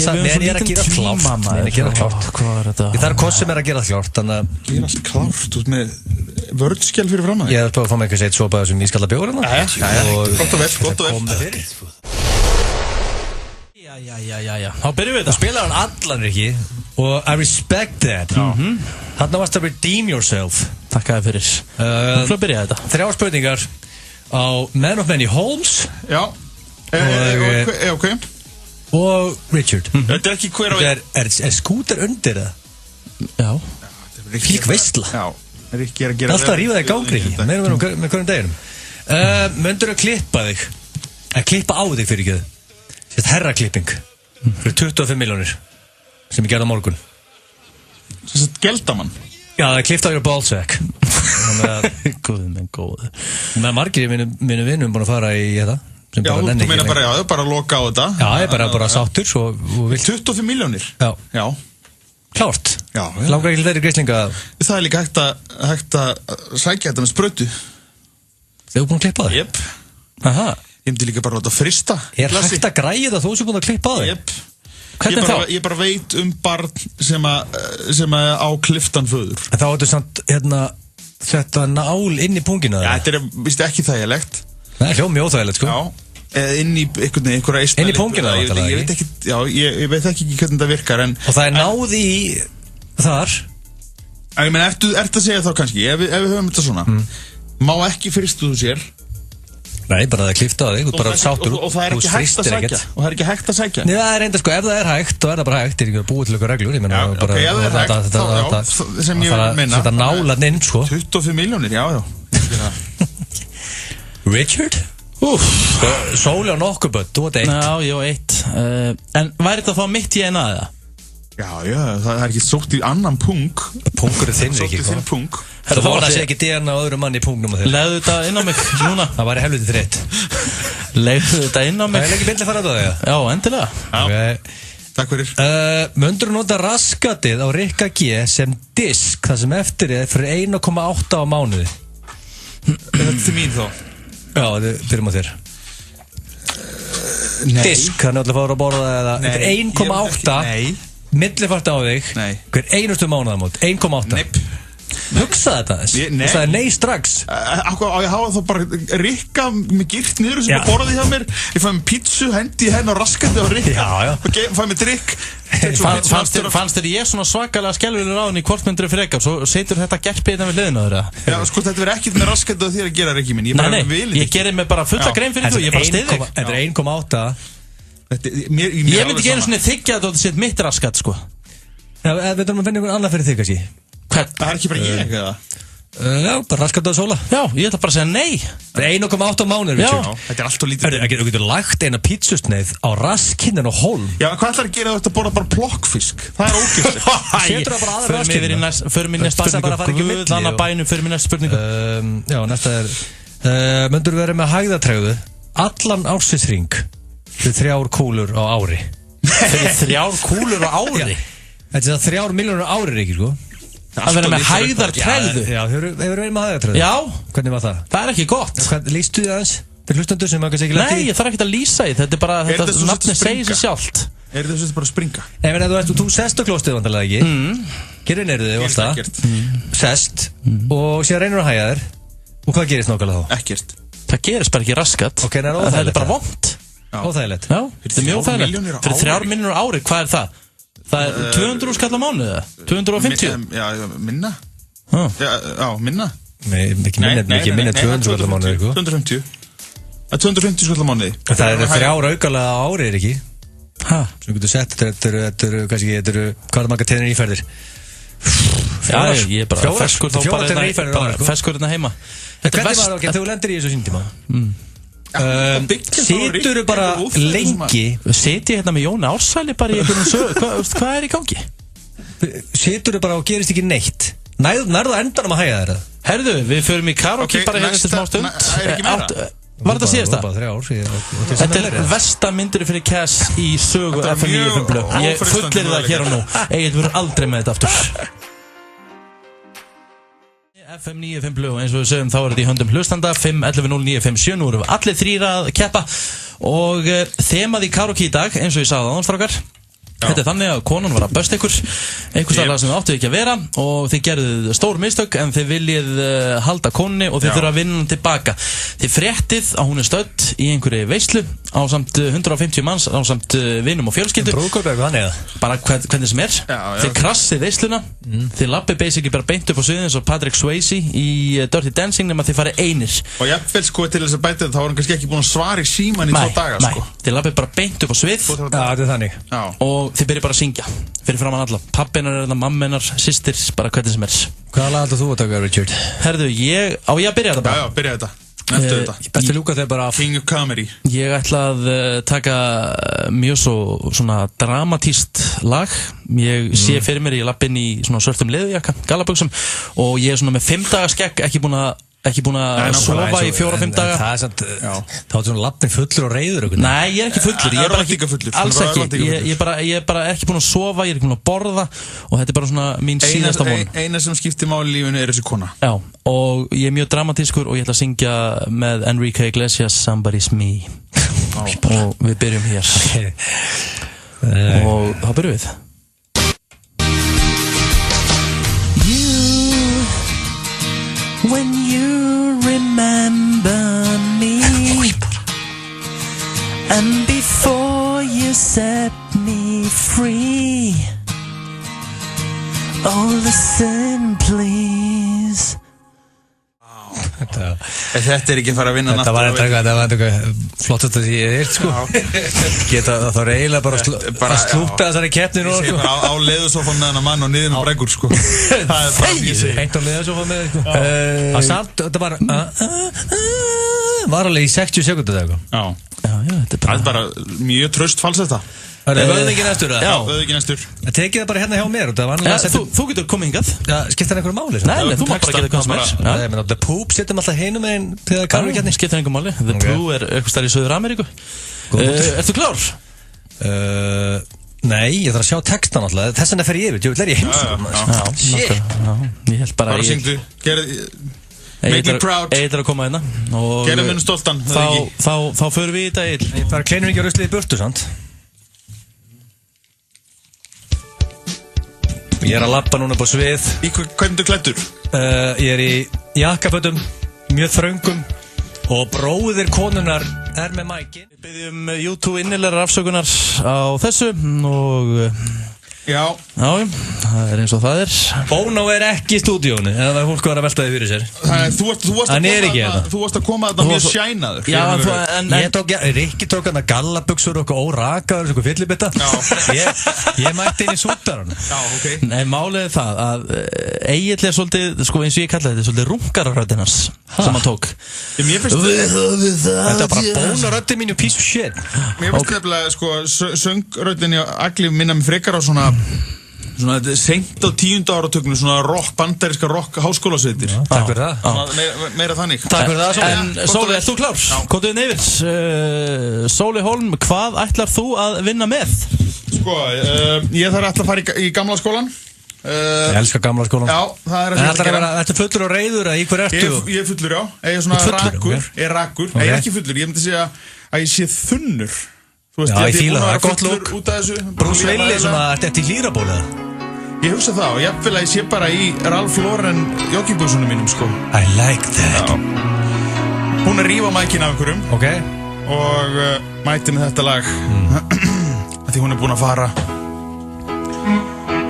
er að gera klárt. Hvað er þetta? Það er hvað sem er að gera klárt. Gera klárt út með vörðskjál fyrir fram að þig. Ég er bara að fá mig eitthvað seitt sopa sem ískalla bjóður hérna. Gott og vel. Já, þá byrjum við þetta. Þú spilar hann allan, Rikki, og I respect that. Þarna varst að redeem yourself. Takk að þið fyrir. Þú byrjaði þetta. 3 spurningar á Man of Many Homes. Já, ok. Og Richard. Þetta er ekki hver á ég. Er skúter undir það? Já. Fík veistla. Já, Rikki er að gera... Alltaf að rífa þig í gang, Rikki. Meðan með hverjum deginum. Möndur að klippa þig. Að klippa á þig fyrir ekki þau. Þetta herraklipping fyrir 25 miljónir sem ég gerði á morgun. Þetta geldamann? Já, það er klippt á your ballsack. Góð. Með margir mínu vinnum búin að fara í þetta. Já, þú meina bara að loka á þetta? Já, ég er bara sáttur. 25 miljónir? Já. Klárt? Já. Langar ekki þeirri grislinga? Það er líka hægt að sækja þetta með sprautu. Þau eru búin að klippa það? Jep. Aha. Ég myndi líka bara að láta frista. Er hægt að græja það þú sem búin að klippa á þig? Jep. Ég bara veit barn sem á kliftan föður. En þá ertu samt þetta nál inn í pungina? Já, þetta er vist ekki þægilegt. Það er hljóð mjög óþægilegt, sko. Já, eða inn í einhverja eistæli. Inn í pungina það, ég veit ekki, já, ég veit ekki hvernig þetta virkar, en... Og það er náð í þar? Ég meina, ertu að segja þá kannski, ef við höfum þetta svona, má ekki fristu þú sér. Nei, bara það klifta á þig, þú bara sáttur. Og það er ekki hægt að sækja. Nei, það er reynda, sko, ef það er hægt, þá er það bara hægt. Það er ekki að búið til ykkur reglur, ég meina. Já, ok, ef það er hægt, þá, sem ég vil meina. Þetta nálan inn, sko. 25 miljónir, já. Richard? Sóli á nokkuð börn, þú átt 1. Já, ég á 1. En væri þetta að fá mitt í eina aða? Já, það er ekki sótt í annan pung. Pungur er þinn, ekki, sko. Pung. Það voru að segja ekki DNA og öðru manni í pungnum á þér. Legðu þetta inn á mig núna. Það væri helviti þreitt. Legðu þetta inn á mig. Það er ekki byrjað að fara á það, já? Já, endilega. Ok. Takk fyrir. Möndur nota raskatið á Rikka G sem disk, það sem eftir er fyrir 1,8 á mánuði. Þetta er til mín þá? Já, byrjum á þér. Disk, það er náttúrulega að fara að borða það. Þetta er 1,8. Millifart á þig. Hver einustu mánuðamót. 1,8. Nepp. Hugsa þetta þess. Þú sagði nei strax. Á ég hafa þá bara Rikka með girt niður sem ég borði hjá mér. Ég fæði með pítsu, hendi henn og raskandi á Rikka. Já. Og fæði með drikk. Fannst þér ég svona svakalega skelvilegur á henni í hvort myndur frekar? Svo setur þetta gerpið hérna við hliðina á þér? Já, sko þetta verður ekkert með raskandi á þér að gera, Rikki minn. Nei, ég gerir mig bara fulla grein fyrir þú. Ég bara stiði þig. Þetta er 1,8. Ég myndi ekki einu svona þykja að þetta sé mitt raskat, sko. Já, við þurfum að finna einhvern annar fyrir þig kannski. Hvern? Það ekki bara ég, eða? Já, bara raskat að sóla. Já, ég ætla bara að segja nei. Það er 1,8 mánuður, Já, þetta er alltaf lítið. Þú getur lagt eina pítsusneið á raskinninn og hólm. Já, en hvað ætlar að gera þú ert að borða bara plokkfisk? Það er ógeðslegt. Setur það bara aðra raskinnina. Förum í næstu spurningu. Guðanna bænum, förum í næstu spurningu. Já, næsta myndur verið með hægðatregðu allan ársins fyrir 3 kúlur á ári. Fyrir 3 kúlur á ári? Þetta er 3 milljónur á ári, ekki, sko. Að vera með hægðartregðu? Já, hefur verið með hægðartregðu? Já. Hvernig var það? Það er ekki gott. Lýstu þið aðeins? Fyrir hlustendur sem maður kannski ekki lagt í? Nei, ég þarf ekki að lýsa því. Þetta er bara, þetta nafni segir sér sjálft. Er þetta bara að springa? Þú sest á klóstið vantarlega ekki? Gerðin eru þið, alltaf. Sest og síðan reynur að hægja þér. Og hvað gerist nákvæmlega þá? Ekkert. Það gerist bara ekki raskat. Ok, það er bara vont. Óþægilegt. Já, þetta er mjög óþægilegt. Fyrir 3 milljónir á ári, hvað er það? Það er 200 skall á mánuði, 250? Já, minna. Já, minna. Ekki minna 200 skall á mánuði, eitthvað. 250. Það er 250 skall á mánuði. Það er 3 aukalega á ári, er ekki? Hæ? Sem getur sett, þetta eru, hvað er marga tennir íferðir? Já, ég er bara feskur þá bara feskur hérna heima. Hvernig var það, þegar þú lendir í þessu síntíma? Situr þú bara lengi? Siti hérna með Jóni Ársæli bara í einhvern sög, hvað er í gangi? Situr þú bara og gerist ekki neitt? Nærðu endanum að hægja þér? Herðu, við förum í karaoke bara hérna eftir smá stund. Var þetta síðasta? Þetta er versta myndir fyrir Cass í sögu FM 95 Blöð. Ég fullir það hér og nú. Egil verður aldrei með þetta aftur. FM 95 Blöð, eins og við sögum þá er þetta í höndum hlustanda 5110957, nú erum við allir 3 að keppa og þemað í karaoke í dag, eins og ég sagði áðan, strákar. Þetta er þannig að konan var að bösta ykkur einhvers staðar sem þið áttu ekki að vera og þið gerðuð stór mistök en þið viljið halda konunni og þið þurfa að vinna hann tilbaka. Þið fréttið að hún er stödd í einhverju veislu á samt 150 manns á samt vinum og fjölskyldu. Brúðkaup eða hvað neða? Bara hvernig sem er. Þið krassið veisluna, þið lappið basically bara beint upp á sviðin eins og Patrick Swayze í Dirty Dancing nema þið farið einir. Og jafnvel sko til þess að bæta þetta þá var hann kannski ekki búin að svara í síman í 2 daga sko. Þið lappið bara beint upp á svið. Þetta er þannig. Og þið byrjið bara að syngja fyrir framan alla, pappinar er það, mamminar, systir, bara hvernig sem er. Hvaða lag ætlar þú að taka, Richard? Herðu, ég að byrja þetta bara. Já, byrja þetta. Eftir þetta. Bestu lúka þegar bara King of Comedy. Ég ætla að taka mjög svona dramatíst lag. Ég sé fyrir mér, ég lapp inn í svona svörtum leðurjakka, gallabuxum og ég er svona með 5 daga skegg, ekki búin að sofa í 4-5 daga. Það er samt, þá er svona lappin fullur og reyður. Nei, ég er ekki fullur, ég er bara ekki, alls ekki, ég er bara ekki búin að sofa, ég er ekki búin að borða og þetta er bara svona mín síðasta von. Eina sem skiptir máli í lífinu er þessi kona. Já, og ég er mjög dramatískur og ég ætla að syngja með Enrique Iglesias Somebody's Me og við byrjum hér og þá byrjum við. When you remember me and before you set me free, oh listen please. Þetta er ekki að fara að vinna þetta var eitthvað flottast að ég er sko geta þá eiginlega bara að slúta þessari keppni nú sko á leðusófan með hennar mann og niður með breggur sko það er bara ég segi heitt á leðusófan með sko að samt þetta var alveg í 60 sekundur eða eitthvað þetta er bara mjög traust fals þetta. Það er öðviki næstur? Já, öðviki næstur. Það tekið það bara hérna hjá mér. Þú getur komið hingað. Skiptir það einhverju máli? Nei, þú mátt bara geta hvað sem er. Ég meina, The Poop setjum alltaf heinum einn þegar karfi kjarni. Skiptir einhverju máli. The Poop er eitthvað starf í Söður Ameríku. Ertu klár? Nei, ég þarf að sjá textan alltaf. Þess vegna fer ég yfir. Ég vil læra í heimskum. Shit. Ég held bara Make me proud. Egil að koma hérna. Gerðu minn stoltan. Þá förum við í þetta, Egil. Ég bara kleinur ekki á ruslið í burtu, sant? Ég er að labba núna upp á svið. Hvernig þú klæddur? Ég er í jakkafötum, mjög þröngum og bróðir konunnar er með mækin. Við byggjum YouTube innilegar afsökunar á þessu og Já, það eins og það Bono ekki í stúdíónu, eða það fólk var að velta þið fyrir sér. Þú varst að koma þetta mjög sjænaður. Já, Rikki tók hann að gallabuxur og órakaður, eitthvað fyllibitta. Ég mætti inn í súttarann. Já, ok. Nei, málið það að Egill svolítið, sko eins og ég kalla þetta, svolítið rungararöddinans sem hann tók. Þetta bara Bono-röddin mín, you piece of shit. Mér finnst nefnilega, sko, söngröddin í Agli minna mig frekar á svona seint á 10. áratugnum, svona bandaríska rock háskólasveitir. Takk fyrir það. Meira þannig. Takk fyrir það, Sóli. En Sóli, ert þú klár? Komdu yfir. Sóli Hólm, hvað ætlar þú að vinna með? Sko, ég þarf að fara í gamla skólan. Ég elska gamla skólan. Já, það er að gera. Ertu fullur og reiður eða í hver ertu? Ég er fullur, já. Ég er svona rakur. Ég er rakur. Ég er ekki fullur. Ég myndi segja að ég sé þunnur. Já, ég fíla það. Gott lúk. Bruce Willis sem að þetta í hlýrabólið. Ég hugsa það og ég vil að ég sé bara í Ralph Lauren joggingbuxunum mínum, sko. I like that. Já. Hún rífa mækinn af einhverjum. Ok. Og mæti með þetta lag. Því hún búin að fara.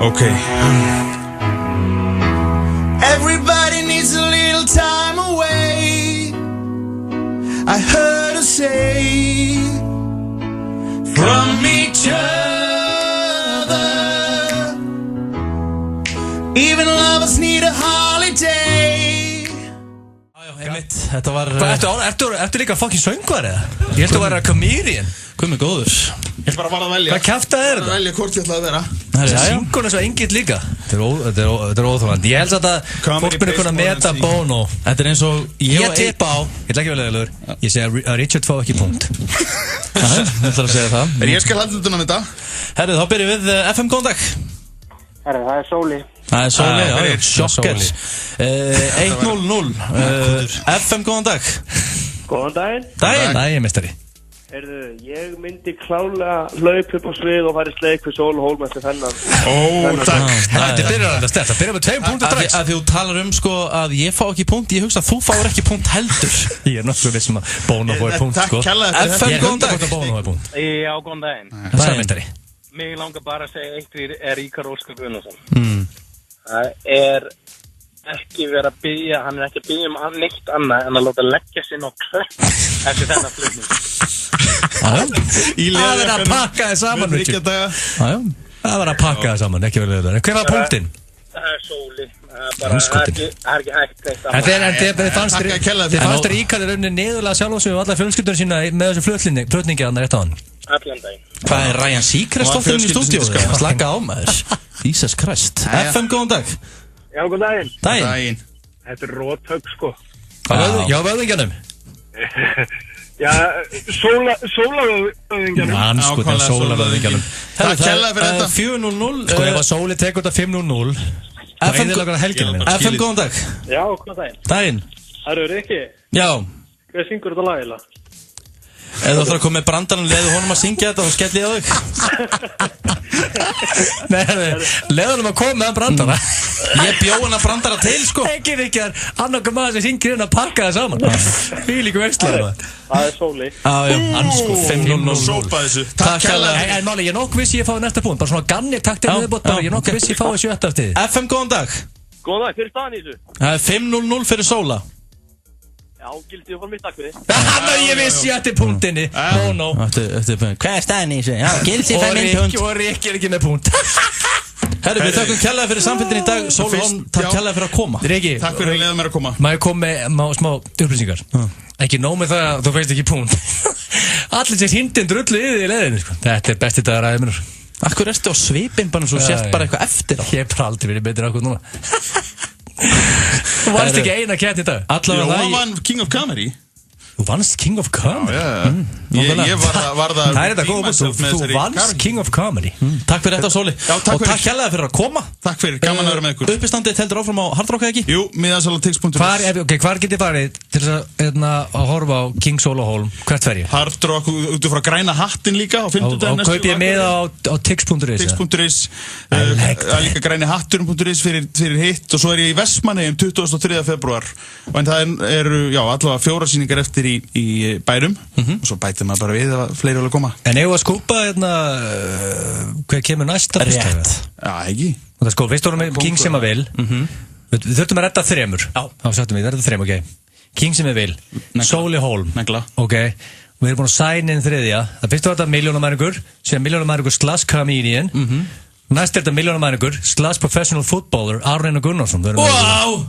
Ok. Everybody needs a little time away. I heard her say from each other. Even lovers need a holiday. Þetta var... Ertu líka fucking söngvar eða? Ég held að vera comedian. Hvað með góður? Ég bara var að velja. Hvað kjafta er þetta? Að velja hvort ég ætlaði að vera. Það syngur eins og engill líka. Þetta er óþólandi. Ég held að fólk myndir kunna meta Bono. Þetta er eins og... Ég tippa á... Ég ætla ekki vel eða lögur. Ég segi að Richard fá ekki punkt. Ég ætla að segja það. Ég skal halda þetta um þetta. Herru, þá byrjum við FM, góðan dag. Herru, það er Sóli. Það er Sóli, já, sjokker. 1-0-0. FM, góðan dag. Góðan daginn. Daginn, mestari. Heyrðu, ég myndi klálega hlaup upp á svið og fara í sleik við Sól Hólm eftir þennan. Takk. Þetta byrjar alveg stert. Það byrjar með 2 punktur strax. Að því þú talar sko að ég fá ekki punkt, ég hugsa að þú fáir ekki punkt heldur. Ég er nokkuð vissum að Bono fái punkt, sko. Takk kærlega fyrir FM, góðan dag. Já, góðan daginn. Hvað er mestari? Mig langar bara að segja eitt við Ríkar Óskar Gunnarsson. Það er ekki verið að byggja, hann er ekki að byggja neitt annað en að láta leggja sinn á klöpp eftir þennan flutning. Það er að pakka þið saman, Richard. Það var að pakka þið saman, ekki verið þetta. Hver var punktinn? Það er Sóli. Það er ekki hægt. Þið fannst Ríkar unni niðurlega sjálf og sem allar fjölskyldunum sína með þessu flutningi að rétt á hann. Allan daginn. Hvað er Ryan Seacrest þátturinn í stúdíu? Það slaka á maður. Jesus Christ. FM, góðan dag. Já, góðan daginn. Daginn. Þetta er róthaug, sko. Já, vöðingjanum. Já, sólavöðingjanum. Anskotin, sólavöðingjanum. Takk kærlega fyrir þetta. 4-0-0. Sko, ef að Sóli tekur þetta 5-0-0 FM, góðan dag. Já, góðan daginn. Daginn. Það eru Rikki. Já. Hver syngur þetta lag eiginlega? Ef þú ætlar að koma með brandarann, leiðu honum að syngja þetta og skelli ég á þig. Nei, leiðu honum að koma með hann brandara. Ég bjó hann að brandara til, sko. Ekki Rikki, annarka maður sem syngir inn að pakka það saman. Fílíku veistlega. Það er Sóli. Ansko, 5-0-0. Sópa þessu. Takk kærlega. En Máli, ég nokkuð vissi ég fái næsta punkt. Bara svona ganni taktir viðbót bara. Ég nokkuð vissi ég fái 7. stíð. FM, góðan dag. Góðan dag, hver er staðan í þessu? Það er 5-0-0 fyrir Sóla. Já, gildið fór mitt takk fyrir. Ég vissi ég ætti punktinni. No. Hvað er staðan í þessu? Já, gildið fær minn punkt. Og Rikki er ekki með punkt. Herru, við þakkum kærlega fyrir samfélgin í dag. Sóla Hólm, takk kærlega fyrir að koma. Rikki, takk fyrir að leiða mér að koma. Má ég koma með smá upplýsingar? Ekki nóg með það að þú feist ekki punkt. Allir sér hindin drullu yfir í leiðinu. Þetta er besti dagar aðeins minnur. Akkur ertu á svipin bara svo sért bara eitthvað eftir á? Ég hef aldrei verið betur akkur núna. Þú vannst ekki eina keppni í dag. Allavega það. Ég vann King of Comedy. Þú vannst King of Comedy? Já. Ég var það. Það er þetta góð búið. Þú vannst King of Comedy. Takk fyrir þetta, Sóli. Og takk hérlega fyrir að koma. Takk fyrir, gaman að vera með ykkur. Uppistandið heldur áfram á Hard Rock, ekki? Jú, miðasalatex.is. Hvar get ég farið til að horfa á King Sóla Hólm? Hvert fer ég? Hard Rock, út frá Græna hattin líka. Og kaup ég miða á tix.is. Tix.is. Líka grænihatturinn.is fyrir hitt. Og svo er ég í Vestmannaeyjum 23. febrúar. En það eru, allavega 4 sýningar eftir í bærum. Og svo bætir býstum maður bara við að fleiri vilja koma. En eigum að skúpa hvað kemur næsta? Rétt. Já, ekki. Og það sko, fyrst vorum við King sem að vil. Við þurftum að redda 3. Já. Þá sagtum við, redda 3, ok. King sem að vil. Sóli Hólm. Negla. Ok. Og við erum búin að sæna inn 3. Það fyrst var þetta milljónamæringur, síðan milljónamæringur / comedian. Næst er þetta milljónamæringur / professional footballer Aron Einar Gunnarsson. Wow!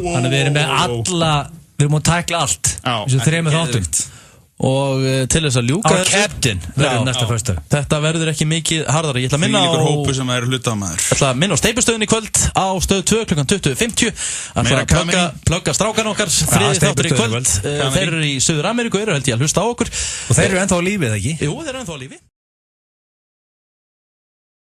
Þannig við erum með alla, við erum búin að tækla allt. Þessu 3 þáttum. Og til þess að ljúka Our captain verður næsta föstudag. Þetta verður ekki mikið harðara. Ég ætla að minna á hópu sem er hlutamaður. Ég ætla að minna á Steypustöðin í kvöld á Stöð 2 klukkan 20:50. Það ætla að plugga strákan okkar. Þriði þáttur í kvöld. Þeir eru í Suður Ameríku, eru held ég að hlusta á okkur. Og þeir eru ennþá á lífi, eða ekki? Jú, þeir eru ennþá á lífi.